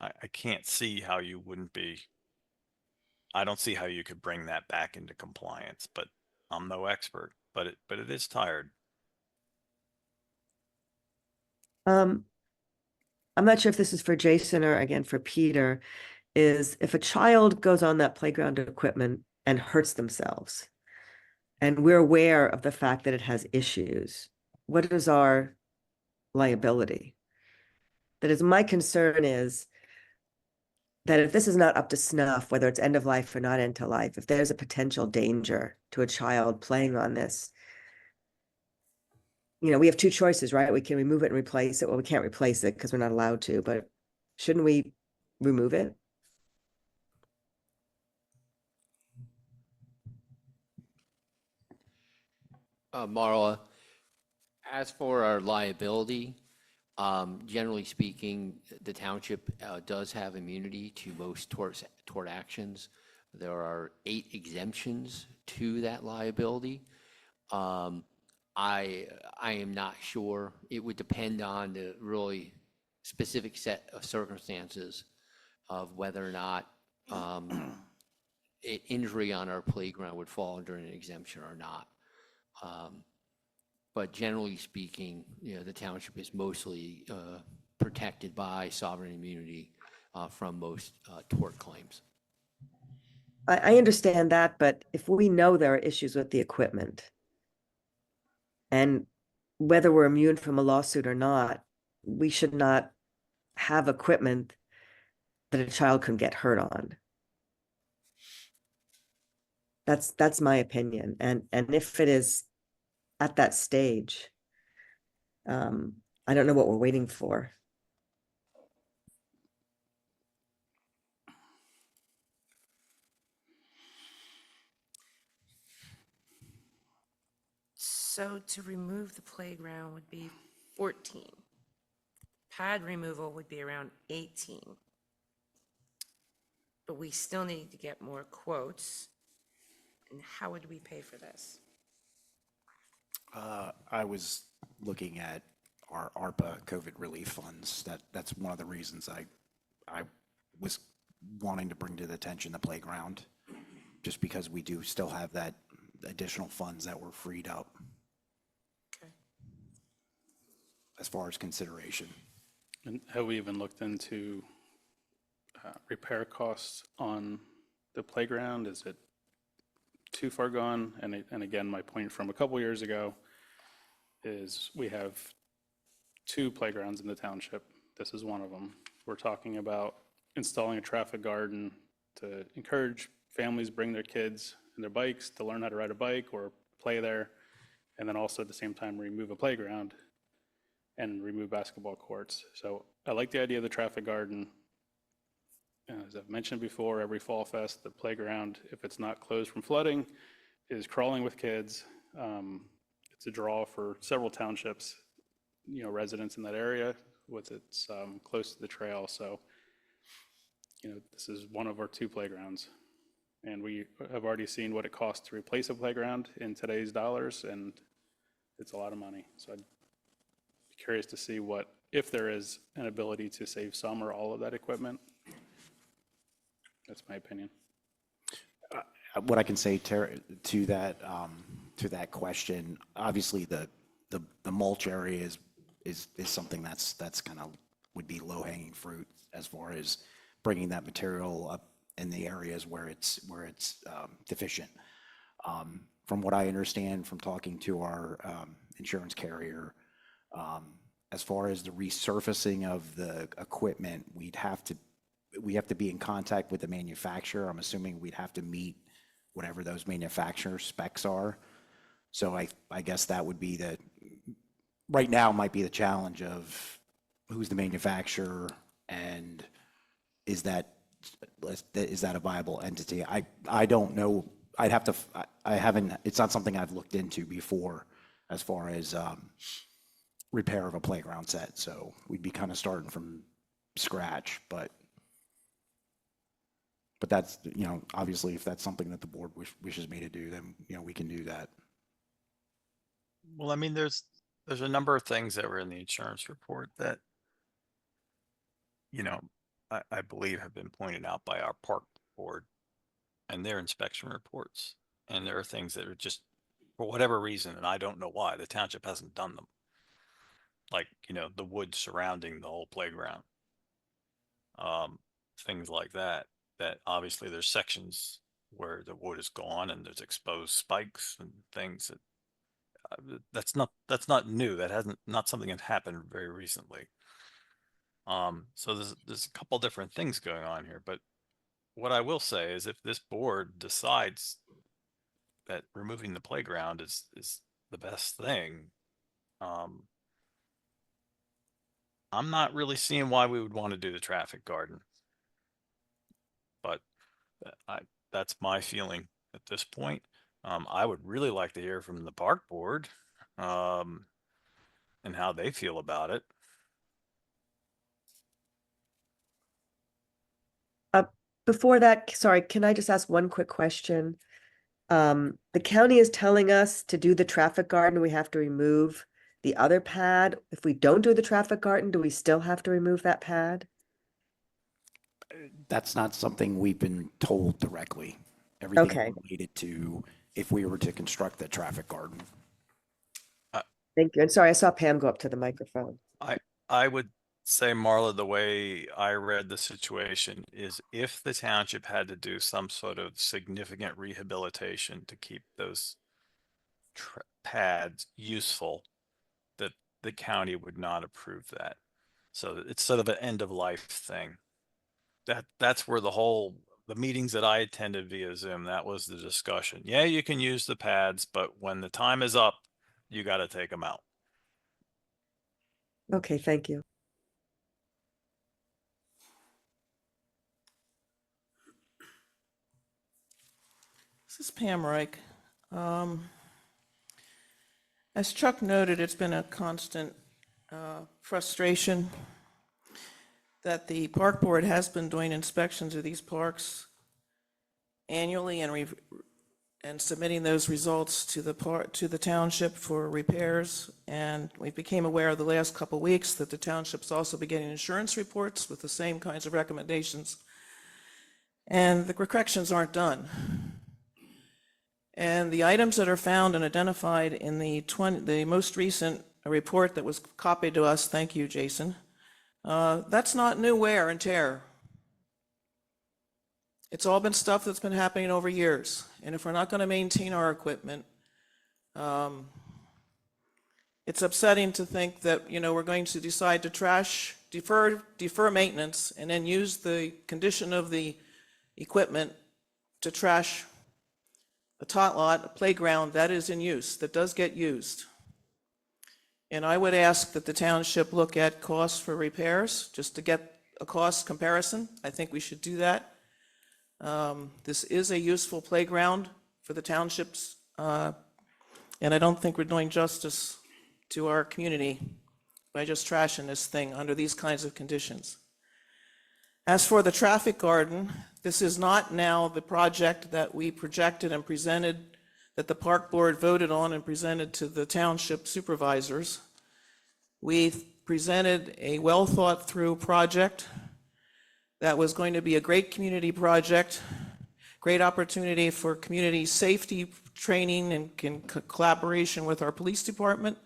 I can't see how you wouldn't be. I don't see how you could bring that back into compliance, but I'm no expert, but it is tired. I'm not sure if this is for Jason or again for Peter, is if a child goes on that playground equipment and hurts themselves, and we're aware of the fact that it has issues, what is our liability? That is, my concern is that if this is not up to snuff, whether it's end of life or not end of life, if there's a potential danger to a child playing on this, you know, we have two choices, right? We can remove it and replace it. Well, we can't replace it because we're not allowed to, but shouldn't we remove it? Marla, as for our liability, generally speaking, the township does have immunity to most tort actions. There are 8 exemptions to that liability. I am not sure. It would depend on the really specific set of circumstances of whether or not an injury on our playground would fall under an exemption or not. But generally speaking, you know, the township is mostly protected by sovereign immunity from most tort claims. I understand that, but if we know there are issues with the equipment, and whether we're immune from a lawsuit or not, we should not have equipment that a child can get hurt on. That's my opinion. And if it is at that stage, I don't know what we're waiting for. So to remove the playground would be 14. Pad removal would be around 18. But we still need to get more quotes. And how would we pay for this? I was looking at our ARPA COVID relief funds. That's one of the reasons I was wanting to bring to the attention the playground, just because we do still have that additional funds that were freed up. Okay. as far as consideration. And have we even looked into repair costs on the playground? Is it too far gone? And again, my point from a couple years ago is we have 2 playgrounds in the township. This is one of them. We're talking about installing a traffic garden to encourage families bring their kids and their bikes to learn how to ride a bike or play there, and then also at the same time remove a playground and remove basketball courts. So I like the idea of the traffic garden. As I've mentioned before, every Fall Fest, the playground, if it's not closed from flooding, is crawling with kids. It's a draw for several townships, residents in that area, with its close to the trail. So, this is one of our 2 playgrounds. And we have already seen what it costs to replace a playground in today's dollars, and it's a lot of money. So I'd be curious to see if there is an ability to save some or all of that equipment. That's my opinion. What I can say to that question, obviously the mulch area is something that's kind of would be low hanging fruit as far as bringing that material up in the areas where it's deficient. From what I understand from talking to our insurance carrier, as far as the resurfacing of the equipment, we have to be in contact with the manufacturer. I'm assuming we'd have to meet whatever those manufacturer specs are. So I guess that would be right now might be the challenge of who's the manufacturer and is that a viable entity? I don't know. I haven't, it's not something I've looked into before as far as repair of a playground set. So we'd be kind of starting from scratch, but that's, obviously if that's something that the board wishes me to do, then, we can do that. Well, I mean, there's a number of things that were in the insurance report that, I believe have been pointed out by our park board and their inspection reports. And there are things that are just, for whatever reason, and I don't know why, the township hasn't done them. Like, the wood surrounding the whole playground. Things like that obviously there's sections where the wood is gone and there's exposed spikes and things that's not new. That not something that happened very recently. So there's a couple different things going on here, but what I will say is if this board decides that removing the playground is the best thing, I'm not really seeing why we would want to do the traffic garden. But that's my feeling at this point. I would really like to hear from the park board and how they feel about it. Before that, sorry, can I just ask one quick question? The county is telling us to do the traffic garden, we have to remove the other pad. If we don't do the traffic garden, do we still have to remove that pad? That's not something we've been told directly. Everything Okay. related to if we were to construct the traffic garden. Thank you. And sorry, I saw Pam go up to the microphone. I would say, Marla, the way I read the situation is if the township had to do some sort of significant rehabilitation to keep those pads useful, that the county would not approve that. So it's sort of an end of life thing. That's where the meetings that I attended via Zoom, that was the discussion. Yeah, you can use the pads, but when the time is up, you got to take them out. Okay, thank you. This is Pam Reich. As Chuck noted, it's been a constant frustration that the park board has been doing inspections of these parks annually and submitting those results to the township for repairs. And we became aware of the last couple of weeks that the township's also been getting insurance reports with the same kinds of recommendations. And the corrections aren't done. And the items that are found and identified in the most recent a report that was copied to us. Thank you, Jason. That's not new wear and tear. It's all been stuff that's been happening over years. And if we're not going to maintain our equipment, it's upsetting to think that, we're going to decide to defer maintenance and then use the condition of the equipment to trash a tot lot, a playground that is in use, that does get used. And I would ask that the township look at costs for repairs, just to get a cost comparison. I think we should do that. This is a useful playground for the townships, and I don't think we're doing justice to our community by just trashing this thing under these kinds of conditions. As for the traffic garden, this is not now the project that we projected and presented, that the park board voted on and presented to the township supervisors. We presented a well-thought-through project that was going to be a great community project, great opportunity for community safety training and in collaboration with our police department,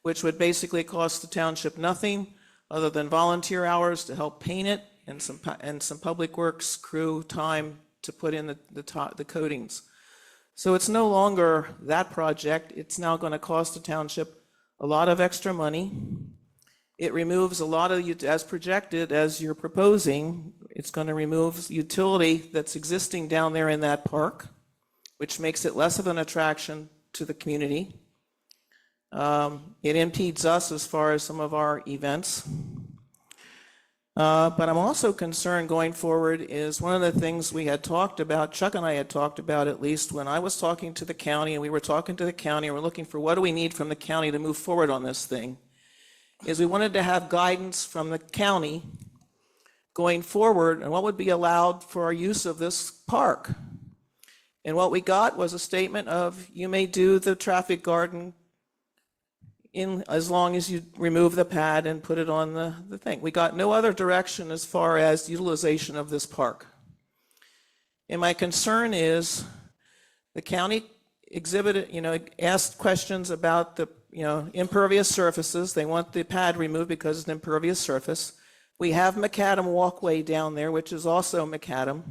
which would basically cost the township nothing other than volunteer hours to help paint it and some public works crew time to put in the coatings. So it's no longer that project. It's now going to cost the township a lot of extra money. It removes a lot of, as projected, as you're proposing, it's going to remove utility that's existing down there in that park, which makes it less of an attraction to the community. It impedes us as far as some of our events. But I'm also concerned going forward is one of the things we had talked about, Chuck and I had talked about at least when I was talking to the county, and we were talking to the county, and we're looking for what do we need from the county to move forward on this thing, is we wanted to have guidance from the county going forward and what would be allowed for our use of this park. And what we got was a statement of, you may do the traffic garden in as long as you remove the pad and put it on the thing. We got no other direction as far as utilization of this park. And my concern is the county asked questions about the impervious surfaces. They want the pad removed because it's an impervious surface. We have macadam walkway down there, which is also macadam.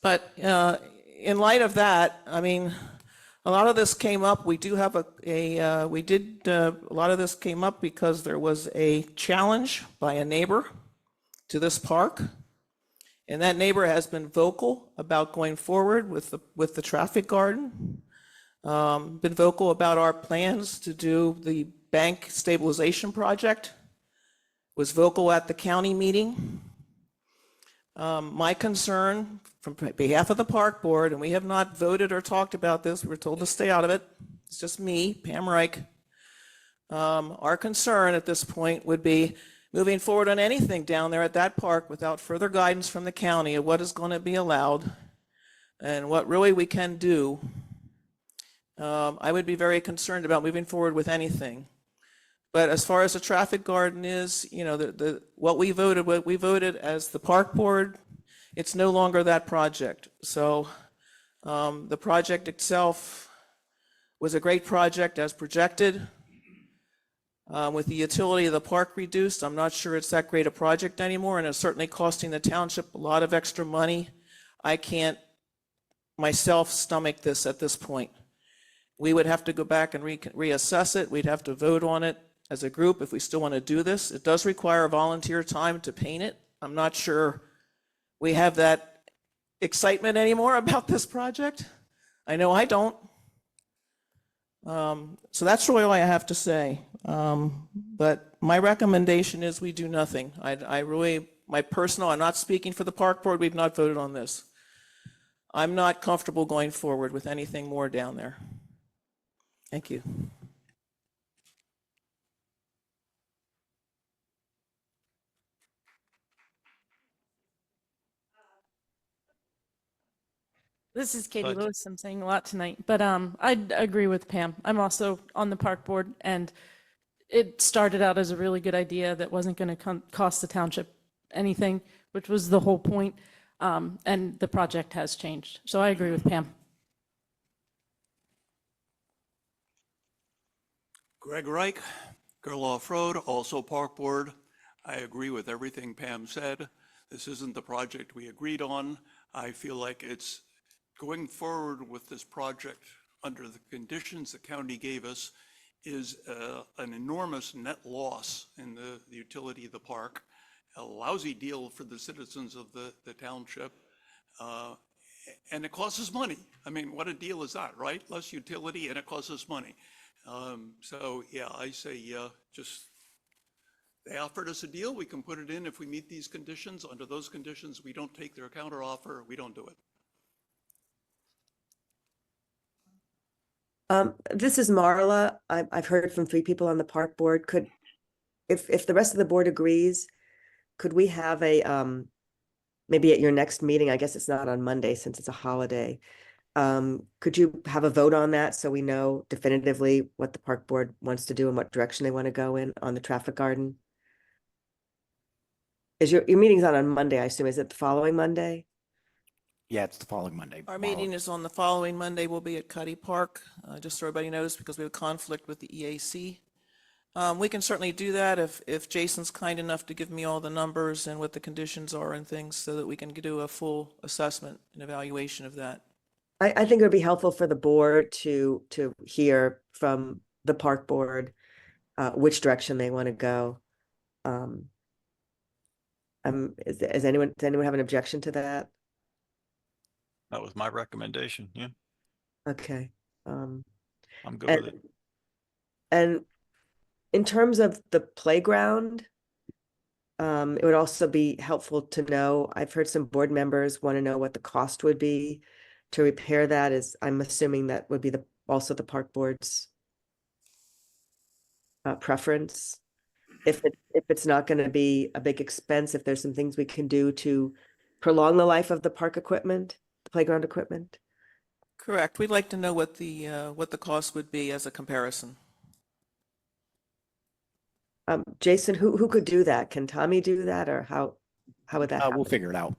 But in light of that, I mean, a lot of this came up. We do have a lot of this came up because there was a challenge by a neighbor to this park. And that neighbor has been vocal about going forward with the traffic garden, been vocal about our plans to do the bank stabilization project, was vocal at the county meeting. My concern from behalf of the park board, and we have not voted or talked about this, we were told to stay out of it. It's just me, Pam Reich. Our concern at this point would be moving forward on anything down there at that park without further guidance from the county of what is going to be allowed and what really we can do. I would be very concerned about moving forward with anything. But as far as the traffic garden is, what we voted as the park board, it's no longer that project. So the project itself was a great project as projected. With the utility of the park reduced, I'm not sure it's that great a project anymore, and it's certainly costing the township a lot of extra money. I can't myself stomach this at this point. We would have to go back and reassess it. We'd have to vote on it as a group if we still want to do this. It does require volunteer time to paint it. I'm not sure we have that excitement anymore about this project. I know I don't. So that's really all I have to say. But my recommendation is we do nothing. I'm not speaking for the park board. We've not voted on this. I'm not comfortable going forward with anything more down there. Thank you. This is Katie Lewis. I'm saying a lot tonight, but I agree with Pam. I'm also on the park board, and it started out as a really good idea that wasn't going to cost the township anything, which was the whole point, and the project has changed. So I agree with Pam. Greg Reich, Gerloff Road, also Park Board. I agree with everything Pam said. This isn't the project we agreed on. I feel like it's going forward with this project under the conditions the county gave us is an enormous net loss in the utility of the park, a lousy deal for the citizens of the township. And it costs us money. I mean, what a deal is that, right? Less utility and it costs us money. So yeah, I say just, they offered us a deal, we can put it in if we meet these conditions. Under those conditions, we don't take their counter offer, we don't do it. This is Marla. I've heard from 3 people on the park board. If the rest of the board agrees, could we have a, maybe at your next meeting, I guess it's not on Monday since it's a holiday. Could you have a vote on that so we know definitively what the park board wants to do and what direction they want to go in on the traffic garden? Is your meeting's not on Monday, I assume. Is it the following Monday? Yeah, it's the following Monday. Our Marla. meeting is on the following Monday. We'll be at Cuddy Park, just so everybody knows, because we have a conflict with the EAC. We can certainly do that if Jason's kind enough to give me all the numbers and what the conditions are and things so that we can do a full assessment and evaluation of that. I think it would be helpful for the board to hear from the park board which direction they want to go. Does anyone have an objection to that? That was my recommendation. Yeah, Okay. I'm good with it. And in terms of the playground, it would also be helpful to know, I've heard some board members want to know what the cost would be to repair that. I'm assuming that would be also the park board's preference. If it's not going to be a big expense, if there's some things we can do to prolong the life of the park equipment, the playground equipment. Correct. We'd like to know what the cost would be as a comparison. Jason, who could do that? Can Tommy do that, or how would that happen? We'll figure it out.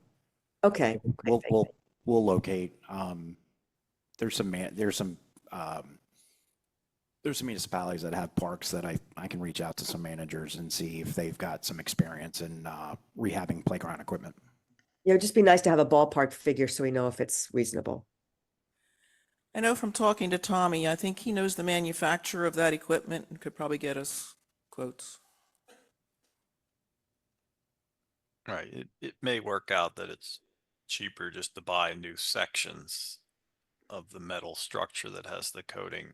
Okay. We'll locate. There's some municipalities that have parks that I can reach out to some managers and see if they've got some experience in rehabbing playground equipment. Yeah, it'd just be nice to have a ballpark figure so we know if it's reasonable. I know from talking to Tommy, I think he knows the manufacturer of that equipment and could probably get us quotes. Right. It may work out that it's cheaper just to buy new sections of the metal structure that has the coating.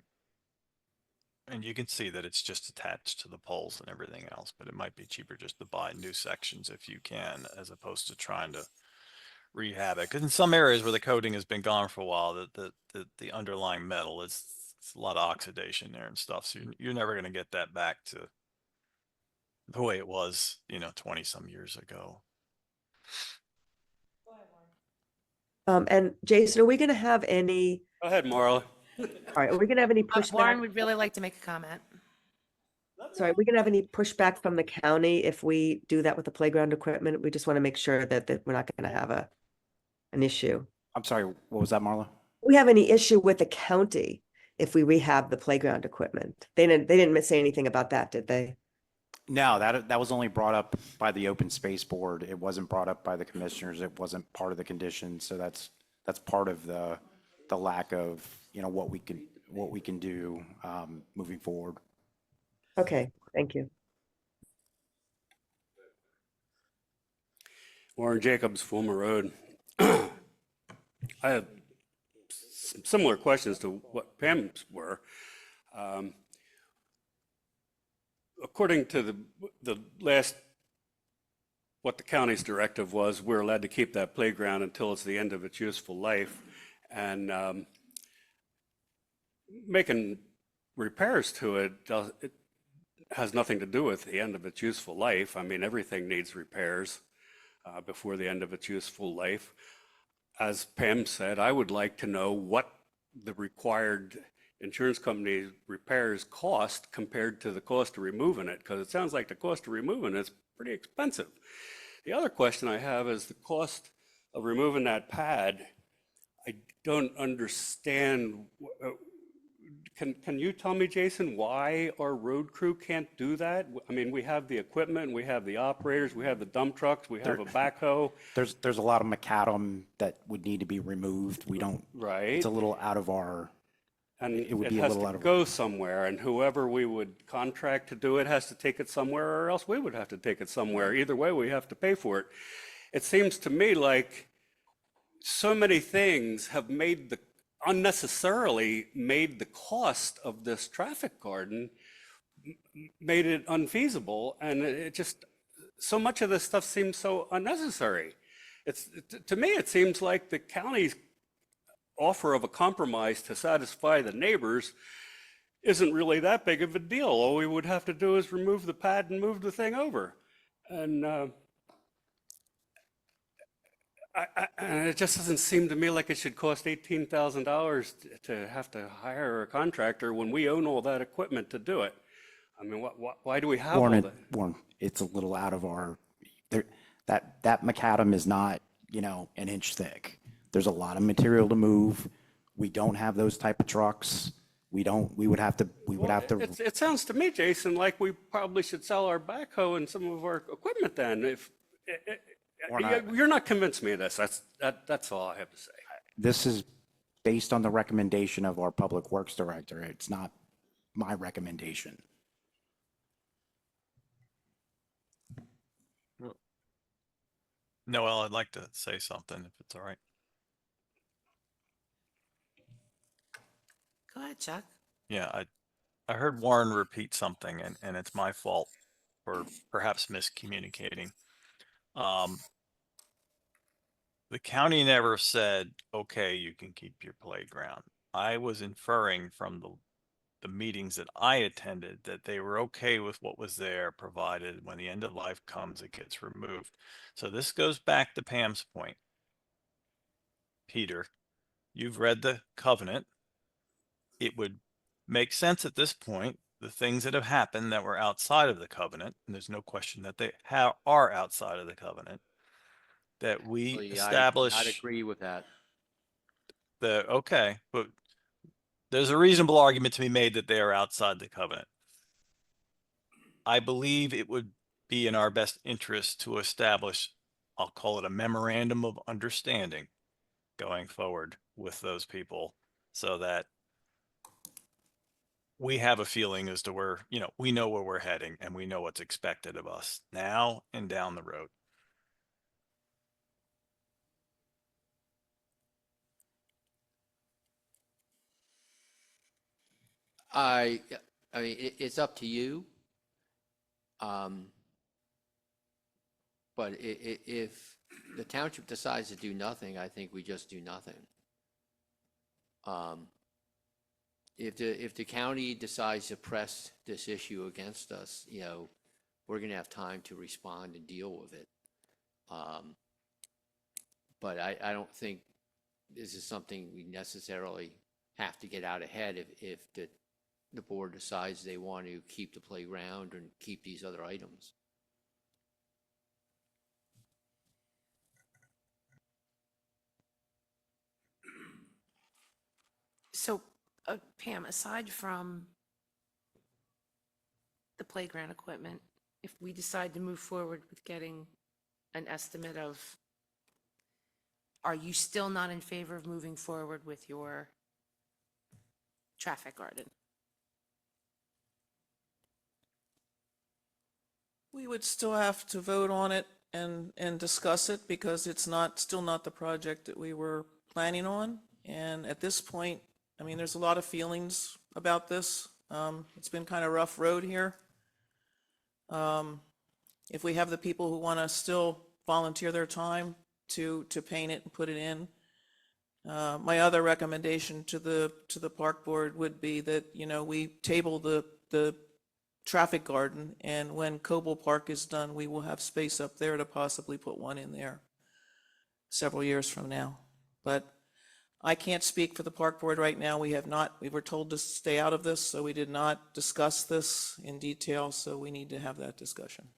And you can see that it's just attached to the poles and everything else, but it might be cheaper just to buy new sections if you can, as opposed to trying to rehab it. Because in some areas where the coating has been gone for a while, the underlying metal it's a lot of oxidation there and stuff. So you're never going to get that back to the way it was, 20 some years ago. And Jason, are we going to have any? Go ahead, Marla. All right, are we going to have any pushback? Warren would really like to make a comment. Sorry, are we going to have any pushback from the county if we do that with the playground equipment? We just want to make sure that we're not going to have an issue. I'm sorry, what was that, Marla? We have any issue with the county if we rehab the playground equipment? They didn't say anything about that, did they? No, that was only brought up by the Open Space Board. It wasn't brought up by the commissioners. It wasn't part of the conditions. So that's part of the lack of what we can do moving forward. Okay, thank you. Warren Jacobs, Fulmer Road. I have similar questions to what Pam's were. According to the last, what the county's directive was, we're allowed to keep that playground until it's the end of its useful life. And making repairs to it has nothing to do with the end of its useful life. I mean, everything needs repairs before the end of its useful life. As Pam said, I would like to know what the required insurance company repairs cost compared to the cost of removing it, because it sounds like the cost of removing it's pretty expensive. The other question I have is the cost of removing that pad. I don't understand. can you tell me, Jason, why our road crew can't do that? I mean, we have the equipment, we have the operators, we have the dump trucks, we have a backhoe. There's a lot of macadam that would need to be removed. We don't, Right. it's a little out of our, And it would it be a has little to out of. go somewhere, and whoever we would contract to do it has to take it somewhere, or else we would have to take it somewhere. Either way, we have to pay for it. It seems to me like so many things have unnecessarily made the cost of this traffic garden made it unfeasible, and it just, so much of this stuff seems so unnecessary. To me, it seems like the county's offer of a compromise to satisfy the neighbors isn't really that big of a deal. All we would have to do is remove the pad and move the thing over. And and it just doesn't seem to me like it should cost $18,000 to have to hire a contractor when we own all that equipment to do it. I mean, why do we have all that? Warren, it's a little out of our, that macadam is not, an inch thick. There's a lot of material to move. We don't have those type of trucks. We would have to. It sounds to me, Jason, like we probably should sell our backhoe and some of our equipment then. You're not convinced me of this. That's all I have to say. This is based on the recommendation of our Public Works Director. It's not my recommendation. Noel, I'd like to say something if it's all right. Go ahead, Chuck. Yeah, I heard Warren repeat something, and it's my fault for perhaps miscommunicating. The county never said, okay, you can keep your playground. I was inferring from the meetings that I attended that they were okay with what was there, provided when the end of life comes, it gets removed. So this goes back to Pam's point. Peter, you've read the covenant. It would make sense at this point, the things that have happened that were outside of the covenant, and there's no question that they are outside of the covenant, that we establish. I'd agree with that. Okay, but there's a reasonable argument to be made that they are outside the covenant. I believe it would be in our best interest to establish, I'll call it a memorandum of understanding going forward with those people, so that we have a feeling as to where, we know where we're heading and we know what's expected of us now and down the road. I mean, it's up to you. But if the township decides to do nothing, I think we just do nothing. If the county decides to press this issue against us, we're going to have time to respond and deal with it. But I don't think this is something we necessarily have to get out ahead if the board decides they want to keep the playground and keep these other items. So, Pam, aside from the playground equipment, if we decide to move forward with getting an estimate of, are you still not in favor of moving forward with your traffic garden? We would still have to vote on it and discuss it, because it's still not the project that we were planning on. And at this point, I mean, there's a lot of feelings about this. It's been kind of a rough road here. If we have the people who want to still volunteer their time to paint it and put it in, my other recommendation to the park board would be that, we table the traffic garden, and when Coble Park is done, we will have space up there to possibly put one in there several years from now. But I can't speak for the park board right now. We were told to stay out of this, so we did not discuss this in detail, so we need to have that discussion.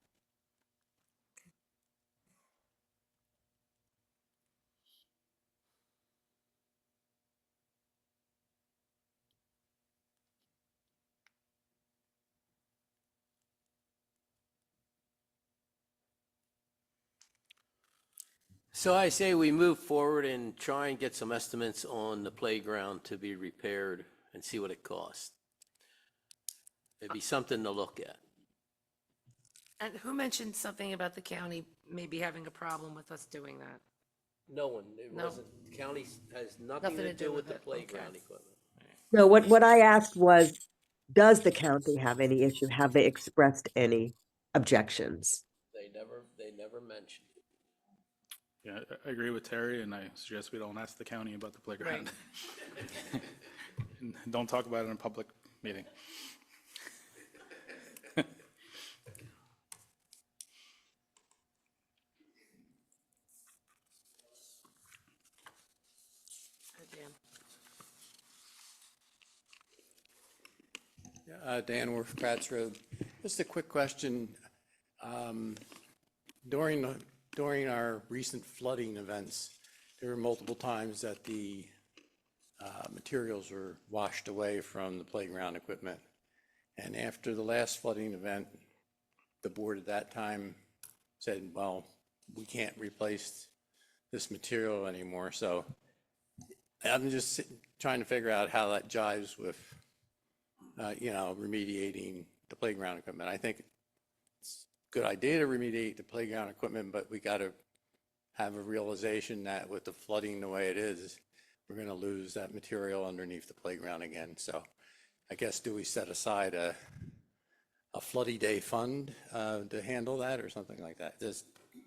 So I say we move forward and try and get some estimates on the playground to be repaired and see what it costs. It'd be something to look at. And who mentioned something about the county maybe having a problem with us doing that? No one, it No. wasn't, the county has nothing to do with the it. playground Okay. equipment. No, what I asked was, does the county have any issue? Have they expressed any objections? They never mentioned it. Yeah, I agree with Terry, and I suggest we don't ask the county about the playground. And don't talk about it in a public meeting. Dan Worf, Kratz Road. Just a quick question. During our recent flooding events, there were multiple times that the materials were washed away from the playground equipment. And after the last flooding event, the board at that time said, well, we can't replace this material anymore. So I'm just trying to figure out how that jives with remediating the playground equipment. I think it's a good idea to remediate the playground equipment, but we got to have a realization that with the flooding the way it is, we're going to lose that material underneath the playground again. So I guess, do we set aside a floody day fund to handle that or something like that?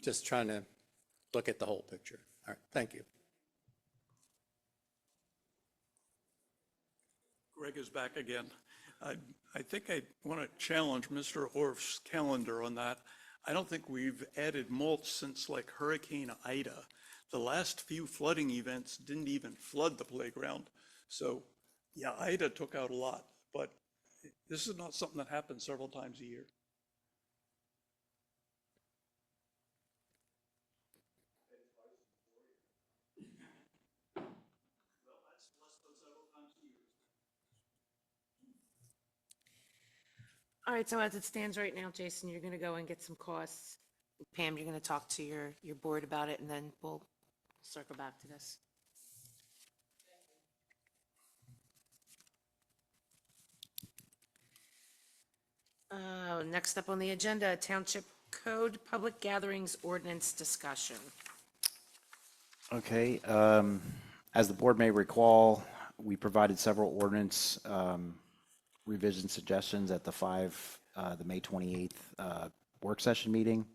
Just trying to look at the whole picture. All right, thank you. Greg is back again. I think I want to challenge Mr. Orff's calendar on that. I don't think we've added mulch since like Hurricane Ida. The last few flooding events didn't even flood the playground. So yeah, Ida took out a lot, but this is not something that happens several times a year. All right, so as it stands right now, Jason, you're going to go and get some costs. Pam, you're going to talk to your board about it, and then we'll circle back to this. Next up on the agenda, Township Code Public Gatherings Ordinance discussion. Okay, as the board may recall, we provided several ordinance revision suggestions at the May 28th work session meeting.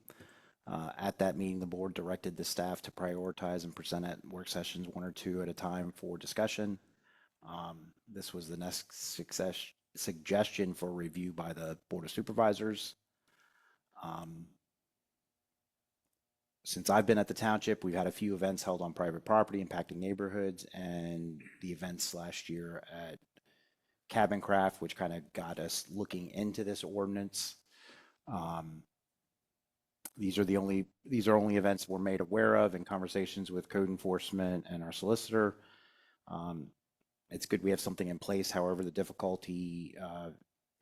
At that meeting, the board directed the staff to prioritize and present at work sessions 1 or 2 at a time for discussion. This was the next suggestion for review by the Board of Supervisors. Since I've been at the township, we've had a few events held on private property impacting neighborhoods, and the events last year at Cabin Craft, which kind of got us looking into this ordinance. These are only events we're made aware of in conversations with code enforcement and our solicitor. It's good we have something in place. However, the difficulty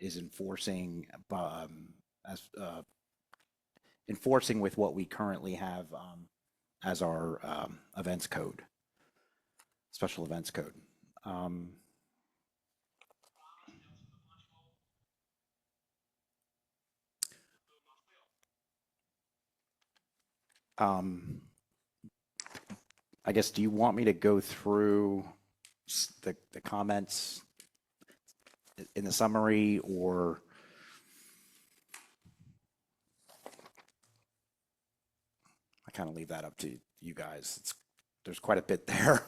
is enforcing with what we currently have as our events code, special events code. I guess, do you want me to go through the comments in the summary, or I kind of leave that up to you guys? There's quite a bit there.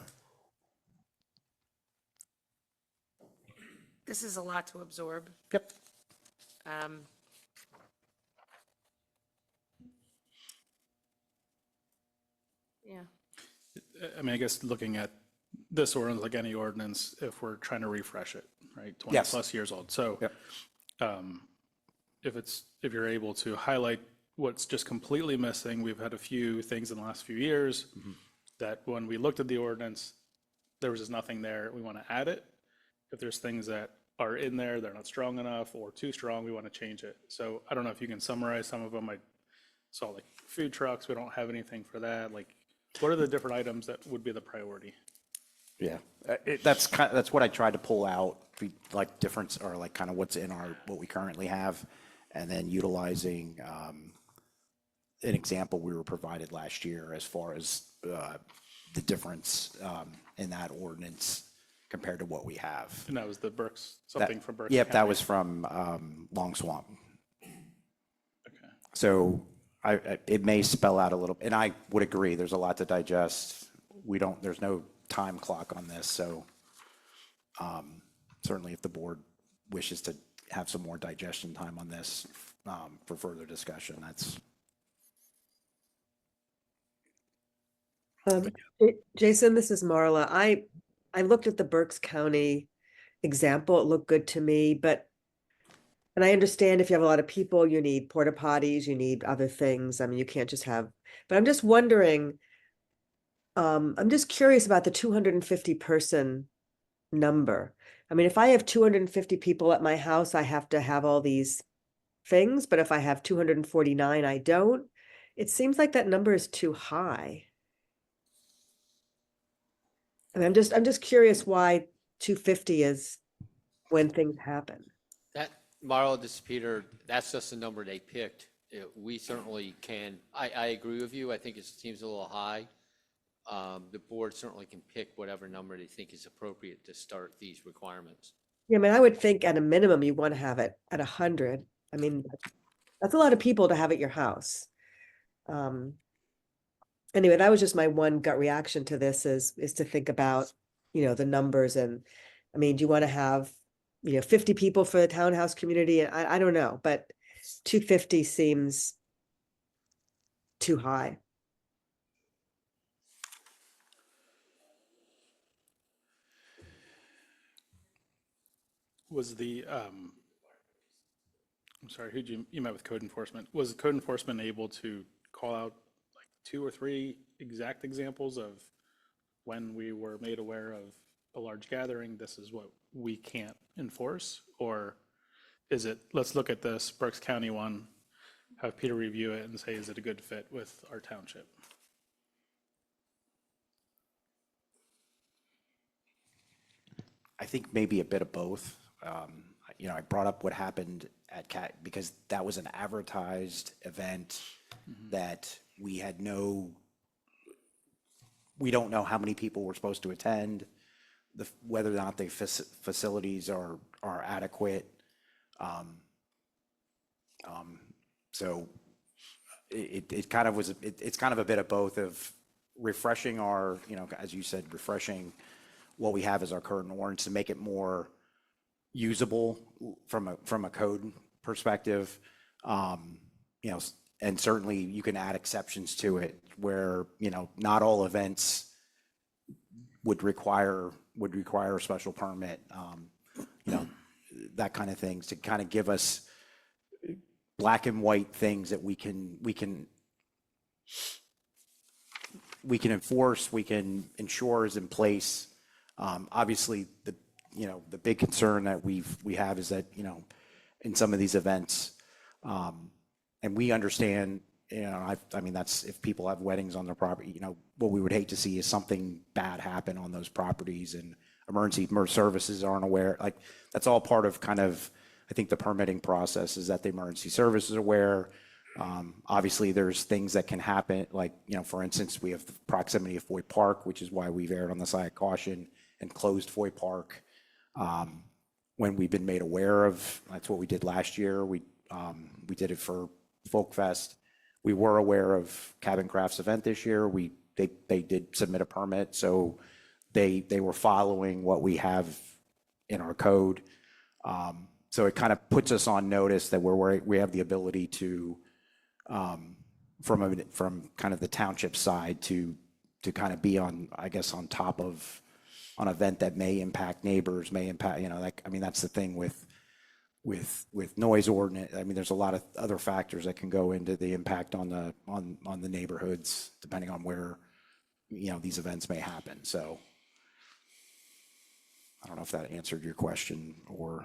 This is a lot to absorb. Yep. Yeah. I mean, I guess looking at this ordinance, like any ordinance, if we're trying to refresh it, right? 20 Yes. plus years old. So Yep. If you're able to highlight what's just completely missing, we've had a few things in the last few years that when we looked at the ordinance, there was just nothing there. We want to add it. If there's things that are in there, they're not strong enough or too strong, we want to change it. So I don't know if you can summarize some of them. I saw like food trucks, we don't have anything for that. Like What are the different items that would be the priority? Yeah, that's what I tried to pull out, like difference or like kind of what's in what we currently have, and then utilizing an example we were provided last year as far as the difference in that ordinance compared to what we have. And that was the Berks, something from Berks Yep, that County? was from Long Swamp. Okay. So it may spell out a little, and I would agree, there's a lot to digest. There's no time clock on this, so certainly if the board wishes to have some more digestion time on this for further discussion, that's. Jason, this is Marla. I looked at the Berks County example. It looked good to me, and I understand if you have a lot of people, you need porta potties, you need other things. I mean, you can't just have, but I'm just wondering, I'm just curious about the 250 person number. I mean, if I have 250 people at my house, I have to have all these things, but if I have 249, I don't. It seems like that number is too high. And I'm just curious why 250 is when things happen. That, Marlo, this is Peter, that's just the number they picked. We certainly can, I agree with you. I think it seems a little high. The board certainly can pick whatever number they think is appropriate to start these requirements. Yeah, I mean, I would think at a minimum, you want to have it at 100. I mean, that's a lot of people to have at your house. Anyway, that was just my one gut reaction to this is to think about, the numbers and, I mean, do you want to have, 50 people for the townhouse community? I don't know, but 250 seems too high. Was I'm sorry, you met with code enforcement? Was code enforcement able to call out like 2 or 3 exact examples of when we were made aware of a large gathering, this is what we can't enforce? Or is it, let's look at this Berks County one, have Peter review it and say, is it a good fit with our township? I think maybe a bit of both. I brought up what happened at CAT because that was an advertised event that we don't know how many people were supposed to attend, whether or not the facilities are adequate. So it kind of was, it's kind of a bit of both of refreshing our, as you said, refreshing what we have as our current ordinance to make it more usable from a code perspective. And certainly you can add exceptions to it where, not all events would require a special permit, that kind of things to kind of give us black and white things that we can enforce, we can ensure is in place. Obviously, the big concern that we have is that, in some of these events, and we understand, I mean, that's if people have weddings on their property, what we would hate to see is something bad happen on those properties and emergency services aren't aware. Like, that's all part of kind of, I think the permitting process is that the emergency service is aware. Obviously, there's things that can happen, like, for instance, we have the proximity of Foy Park, which is why we've erred on the side of caution and closed Foy Park. When we've been made aware of, that's what we did last year. We did it for Folk Fest. We were aware of Cabin Crafts event this year. They did submit a permit, so they were following what we have in our code. So it kind of puts us on notice that we have the ability to, from kind of the township side to kind of be on, I guess, on top of an event that may impact neighbors, may impact, I mean, that's the thing with noise ordinance. I mean, there's a lot of other factors that can go into the impact on the neighborhoods, depending on where, these events may happen. So I don't know if that answered your question or.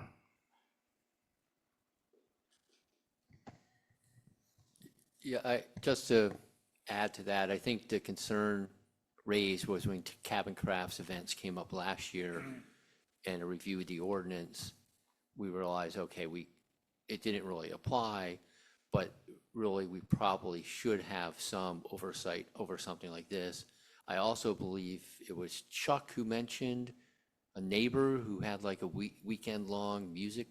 Yeah, just to add to that, I think the concern raised was when cabin crafts events came up last year and a review of the ordinance, we realized, okay, it didn't really apply, but really we probably should have some oversight over something like this. I also believe it was Chuck who mentioned a neighbor who had like a weekend-long music,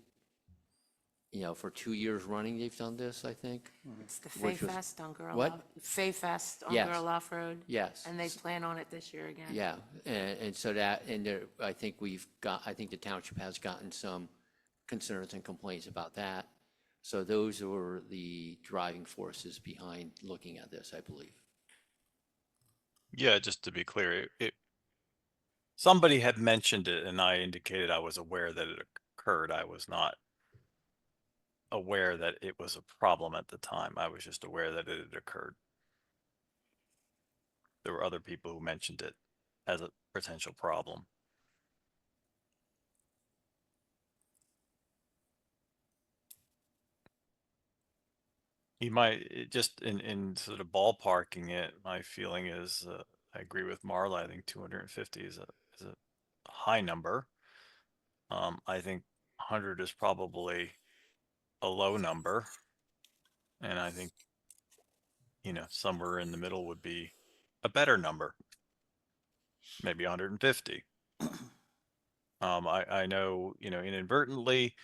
for 2 years running, they've done this, I think. It's the Fay Which was- Fest on Girl What? Off, Fay Fest on Yes. Girl Off Road. Yes. And they plan on it this year again. Yeah, and so I think I think the township has gotten some concerns and complaints about that. So those were the driving forces behind looking at this, I believe. Yeah, just to be clear, somebody had mentioned it and I indicated I was aware that it occurred. I was not aware that it was a problem at the time. I was just aware that it had occurred. There were other people who mentioned it as a potential problem. Just in sort of ballparking it, my feeling is, I agree with Marla. I think 250 is a high number. I think 100 is probably a low number. And I think, somewhere in the middle would be a better number, maybe 150. I know, inadvertently,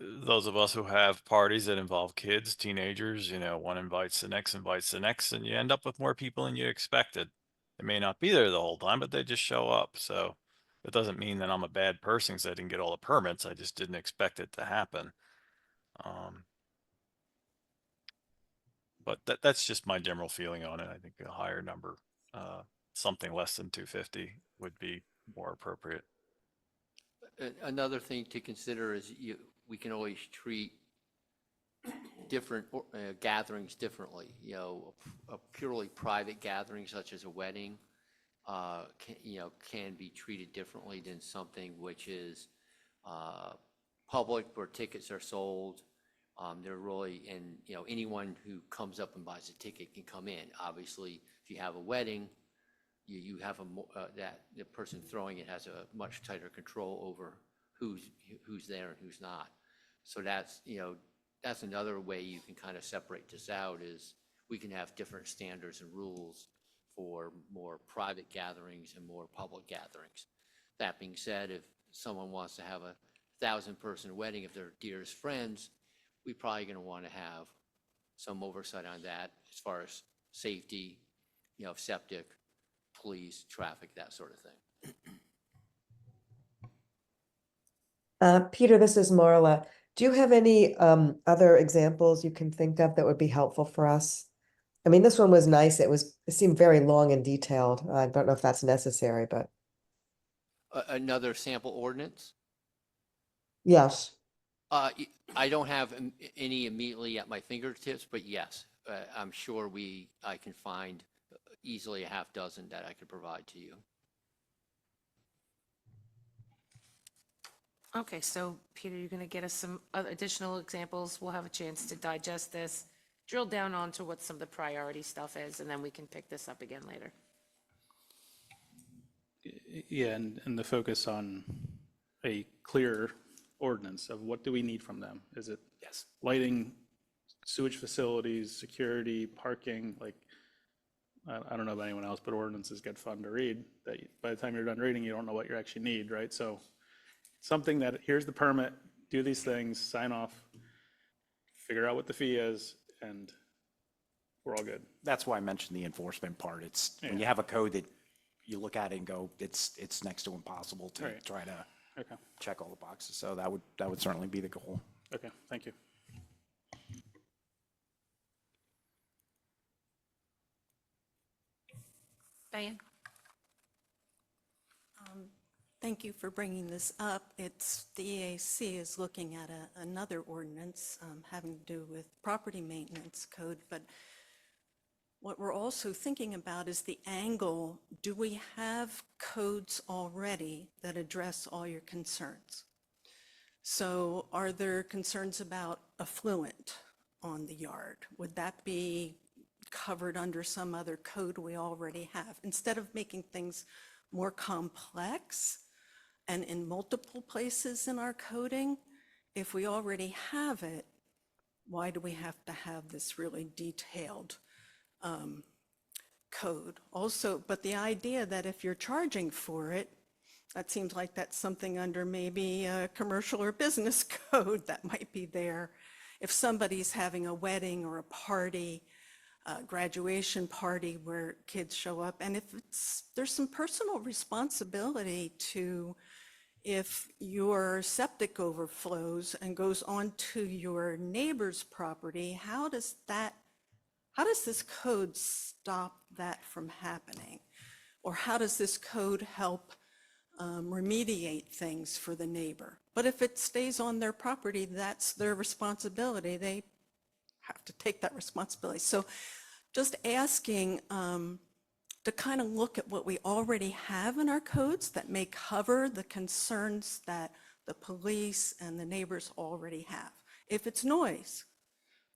those of us who have parties that involve kids, teenagers, one invites the next, and you end up with more people than you expected. They may not be there the whole time, but they just show up. So it doesn't mean that I'm a bad person because I didn't get all the permits. I just didn't expect it to happen. But that's just my general feeling on it. I think a higher number, something less than 250 would be more appropriate. Another thing to consider is we can always treat different gatherings differently. A purely private gathering such as a wedding, can be treated differently than something which is public where tickets are sold. They're really, and anyone who comes up and buys a ticket can come in. Obviously, if you have a wedding, you have that the person throwing it has a much tighter control over who's there and who's not. So that's another way you can kind of separate this out, is we can have different standards and rules for more private gatherings and more public gatherings. That being said, if someone wants to have a 1,000-person wedding, if they're dearest friends, we're probably going to want to have some oversight on that as far as safety, septic, police, traffic, that sort of thing. Peter, this is Marla. Do you have any other examples you can think of that would be helpful for us? I mean, this one was nice. It seemed very long and detailed. I don't know if that's necessary, but Another sample ordinance? yes. I don't have any immediately at my fingertips, but yes, I'm sure I can find easily a half dozen that I could provide to you. Okay, so Peter, you're going to get us some additional examples. We'll have a chance to digest this, drill down onto what some of the priority stuff is, and then we can pick this up again later. Yeah, and the focus on a clear ordinance of what do we need from them? Is it lighting, sewage facilities, security, parking? Like, I don't know about anyone else, but ordinances get fun to read. That by the time you're done reading, you don't know what you actually need, right? So something that, here's the permit, do these things, sign off, figure out what the fee is, and we're all good. That's why I mentioned the enforcement part. It's when you have a code that you look at it and go, it's next to impossible to try to check all the boxes. So that would certainly be the goal. Okay, thank you. Diane? Thank you for bringing this up. The EAC is looking at another ordinance having to do with property maintenance code, but what we're also thinking about is the angle. Do we have codes already that address all your concerns? So are there concerns about effluent on the yard? Would that be covered under some other code we already have. Instead of making things more complex and in multiple places in our coding, if we already have it, why do we have to have this really detailed code? Also, but the idea that if you're charging for it, that seems like that's something under maybe a commercial or business code that might be there. If somebody's having a wedding or a party, a graduation party where kids show up, and if there's some personal responsibility to, if your septic overflows and goes onto your neighbor's property, how does this code stop that from happening? Or how does this code help remediate things for the neighbor? But if it stays on their property, that's their responsibility. They have to take that responsibility. So just asking to kind of look at what we already have in our codes that may cover the concerns that the police and the neighbors already have. If it's noise,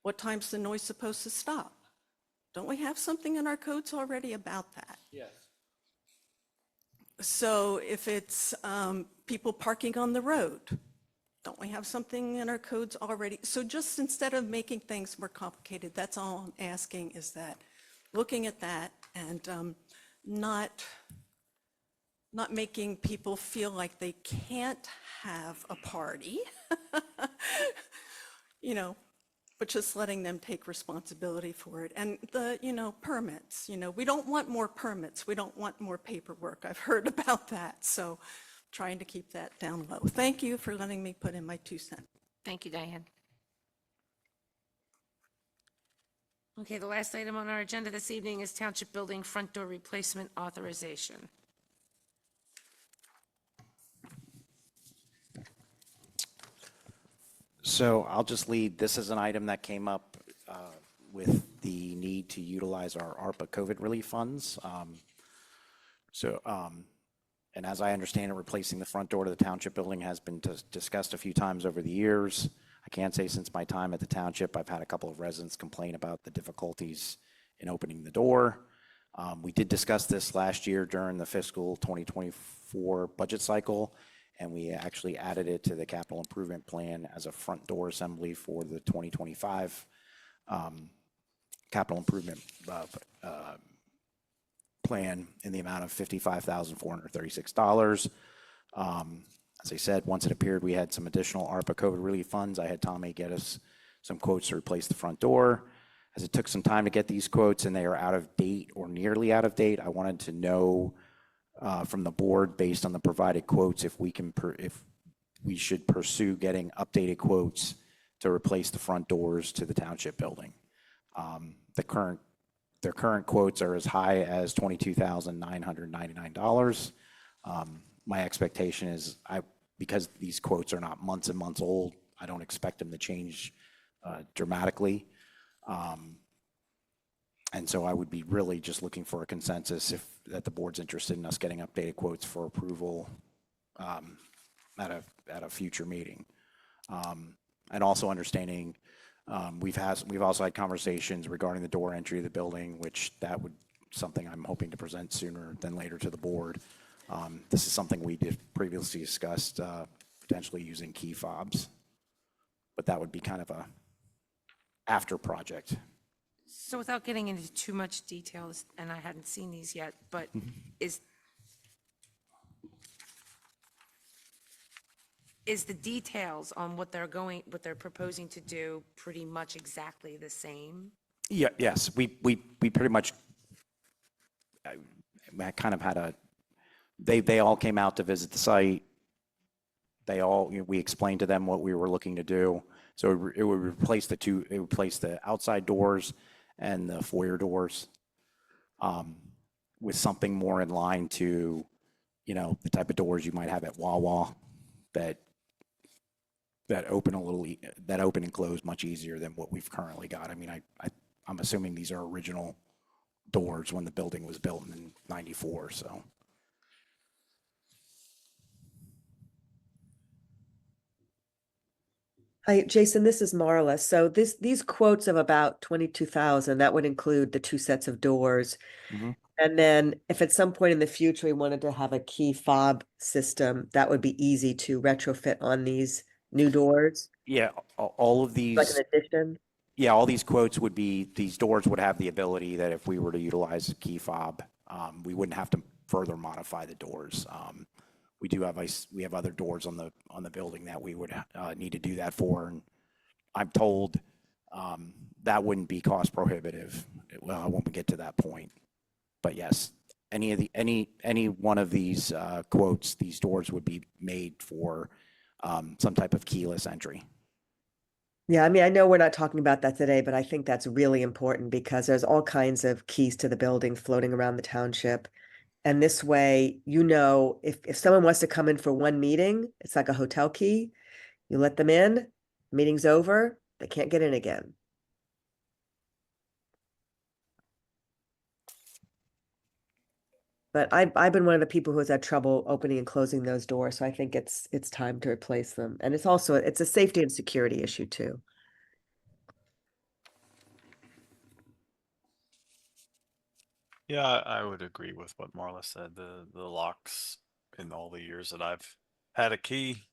what time's the noise supposed to stop? Don't we have something in our codes already about that? Yes. So if it's people parking on the road, don't we have something in our codes already? So just instead of making things more complicated, that's all I'm asking, is that looking at that and not making people feel like they can't have a party, but just letting them take responsibility for it. And the, permits, we don't want more permits. We don't want more paperwork. I've heard about that. So trying to keep that down low. Thank you for letting me put in my 2 cents. Thank you, Diane. Okay, the last item on our agenda this evening is Township Building Front Door Replacement Authorization. So I'll just lead, this is an item that came up with the need to utilize our ARPA COVID relief funds. And as I understand it, replacing the front door to the township building has been discussed a few times over the years. I can say since my time at the township, I've had a couple of residents complain about the difficulties in opening the door. We did discuss this last year during the fiscal 2024 budget cycle, and we actually added it to the capital improvement plan as a front door assembly for the 2025 capital improvement plan in the amount of $55,436. As I said, once it appeared we had some additional ARPA COVID relief funds, I had Tommy get us some quotes to replace the front door. As it took some time to get these quotes and they are out of date or nearly out of date, I wanted to know from the board, based on the provided quotes, if we should pursue getting updated quotes to replace the front doors to the township building. Their current quotes are as high as $22,999. My expectation is, because these quotes are not months and months old, I don't expect them to change dramatically. And so I would be really just looking for a consensus that the board's interested in us getting updated quotes for approval at a future meeting. And also understanding, we've also had conversations regarding the door entry of the building, which that would something I'm hoping to present sooner than later to the board. This is something we did previously discussed, potentially using key fobs, but that would be kind of a after project. So without getting into too much details, and I hadn't seen these yet, but is the details on what they're proposing to do pretty much exactly the same? Yeah, yes, we pretty much, I kind of had they all came out to visit the site. We explained to them what we were looking to do. So it would replace the outside doors and the foyer doors with something more in line to, the type of doors you might have at Wawa that open and close much easier than what we've currently got. I mean, I'm assuming these are original doors when the building was built in '94, so. Jason, this is Marla. So these quotes of about 22,000, that would include the 2 sets of doors. Mhm. And then if at some point in the future we wanted to have a key fob system, that would be easy to retrofit on these new doors, Yeah, all of like these, an addition. yeah, all these quotes would be, these doors would have the ability that if we were to utilize a key fob, we wouldn't have to further modify the doors. We do have we have other doors on the building that we would need to do that for, and I'm told that wouldn't be cost prohibitive when we get to that point. But yes, any one of these quotes, these doors would be made for some type of keyless entry. Yeah, I mean, I know we're not talking about that today, but I think that's really important because there's all kinds of keys to the building floating around the township. And this way, if someone wants to come in for one meeting, it's like a hotel key. You let them in, meeting's over, they can't get in again. But I've been one of the people who has had trouble opening and closing those doors, so I think it's time to replace them. And it's a safety and security issue too. Yeah, I would agree with what Marla said. The locks in all the years that I've had a key,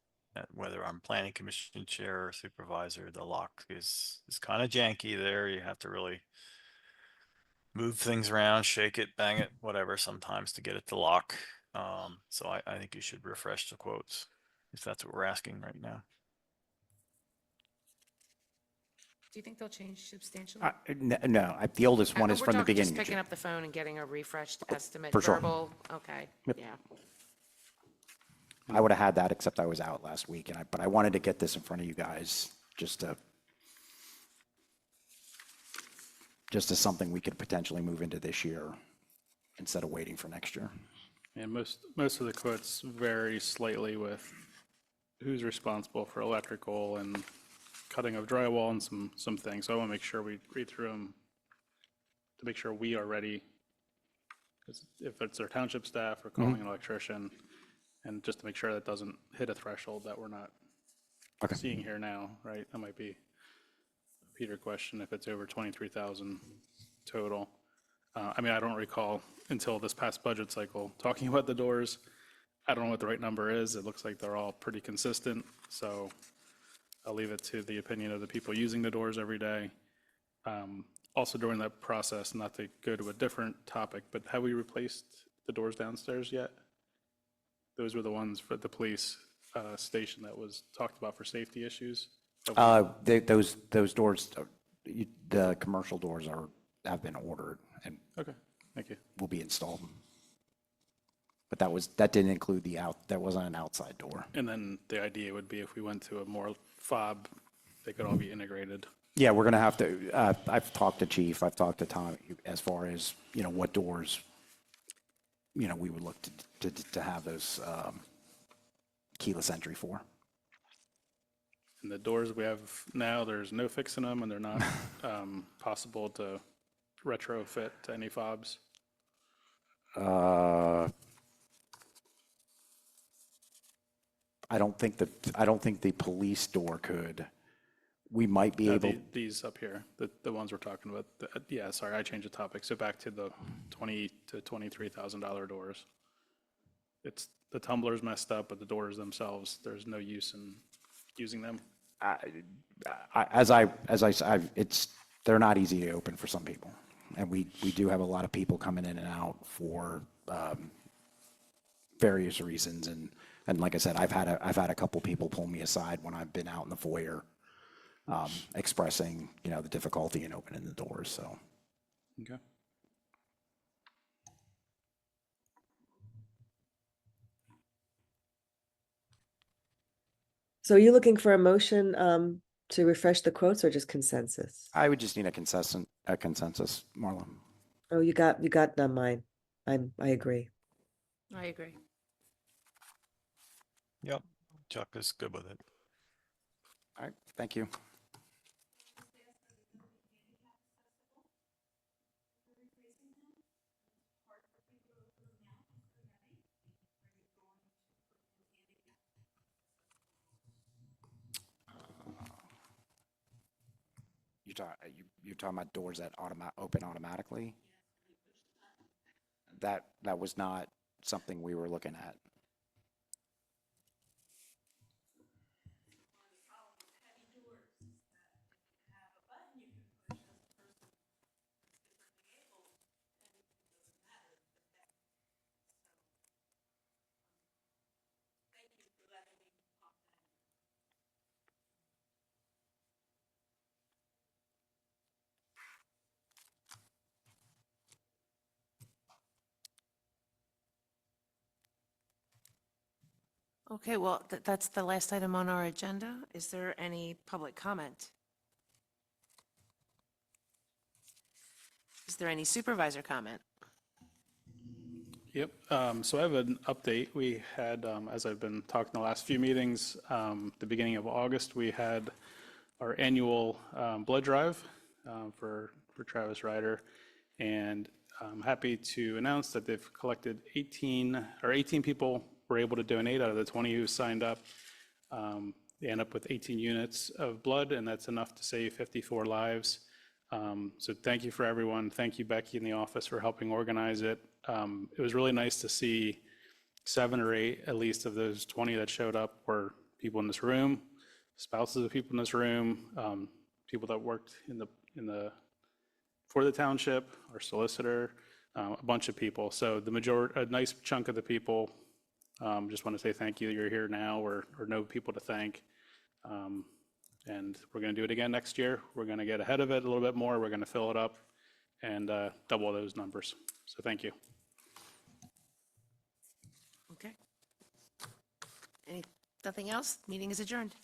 whether I'm planning commission chair or supervisor, the lock is kind of janky there. You have to really move things around, shake it, bang it, whatever, sometimes to get it to lock. So I think you should refresh the quotes if that's what we're asking right now. Do you think they'll change substantially? No, the oldest one is We're from the talking just beginning. picking up the phone and getting a refreshed estimate, For sure. verbal, okay, Yep. yeah. I would have had that, except I was out last week, but I wanted to get this in front of you guys just as something we could potentially move into this year instead of waiting for next year. And most of the quotes vary slightly with who's responsible for electrical and cutting of drywall and some things. So I want to make sure we read through them to make sure we are ready. 'Cause if it's our township staff or calling an electrician, and just to make sure that doesn't hit a threshold that we're not seeing here now, right? That might be a Peter question if it's over 23,000 total. I mean, I don't recall until this past budget cycle talking about the doors. I don't know what the right number is. It looks like they're all pretty consistent. So I'll leave it to the opinion of the people using the doors every day. Also during that process, not to go to a different topic, but have we replaced the doors downstairs yet? Those were the ones for the police station that was talked about for safety issues. Those doors, the commercial doors have been ordered and Okay, thank you. will be installed. But that didn't include that wasn't an outside door. And then the idea would be if we went to a more fob, they could all be integrated. Yeah, we're gonna have to, I've talked to Chief, I've talked to Tom, as far as, what doors, we would look to have those keyless entry for. And the doors we have now, there's no fixing them and they're not possible to retrofit to any fobs. I don't think the police door could. We might be able. These up here, the ones we're talking about. Yeah, sorry, I changed the topic. So back to the $20,000 to $23,000 doors. It's the tumblers messed up, but the doors themselves, there's no use in using them. They're not easy to open for some people, and we do have a lot of people coming in and out for various reasons, and like I said, I've had a couple people pull me aside when I've been out in the foyer, expressing the difficulty in opening the doors. So. Okay. So are you looking for a motion to refresh the quotes or just consensus? I would just need a consensus, Marla. Oh, you got mine. I agree. I agree. Yep, Chuck is good with it. All right, thank you. you're talking about doors that open automatically? That was not something we were looking at. Okay, well, that's the last item on our agenda. Is there any public comment? Is there any supervisor comment? Yep, so I have an update. We had, as I've been talking the last few meetings, the beginning of August, we had our annual blood drive for Travis Ryder. And I'm happy to announce that they've collected 18 people were able to donate out of the 20 who signed up. They end up with 18 units of blood, and that's enough to save 54 lives. So thank you for everyone. Thank you, Becky, in the office for helping organize it. It was really nice to see 7 or 8, at least, of those 20 that showed up were people in this room, spouses of people in this room, people that worked for the township, our solicitor, a bunch of people. So a nice chunk of the people, just want to say thank you that you're here now or know people to thank. And we're going to do it again next year. We're going to get ahead of it a little bit more. We're going to fill it up and double those numbers. So thank you. Okay. Nothing else? Meeting is adjourned.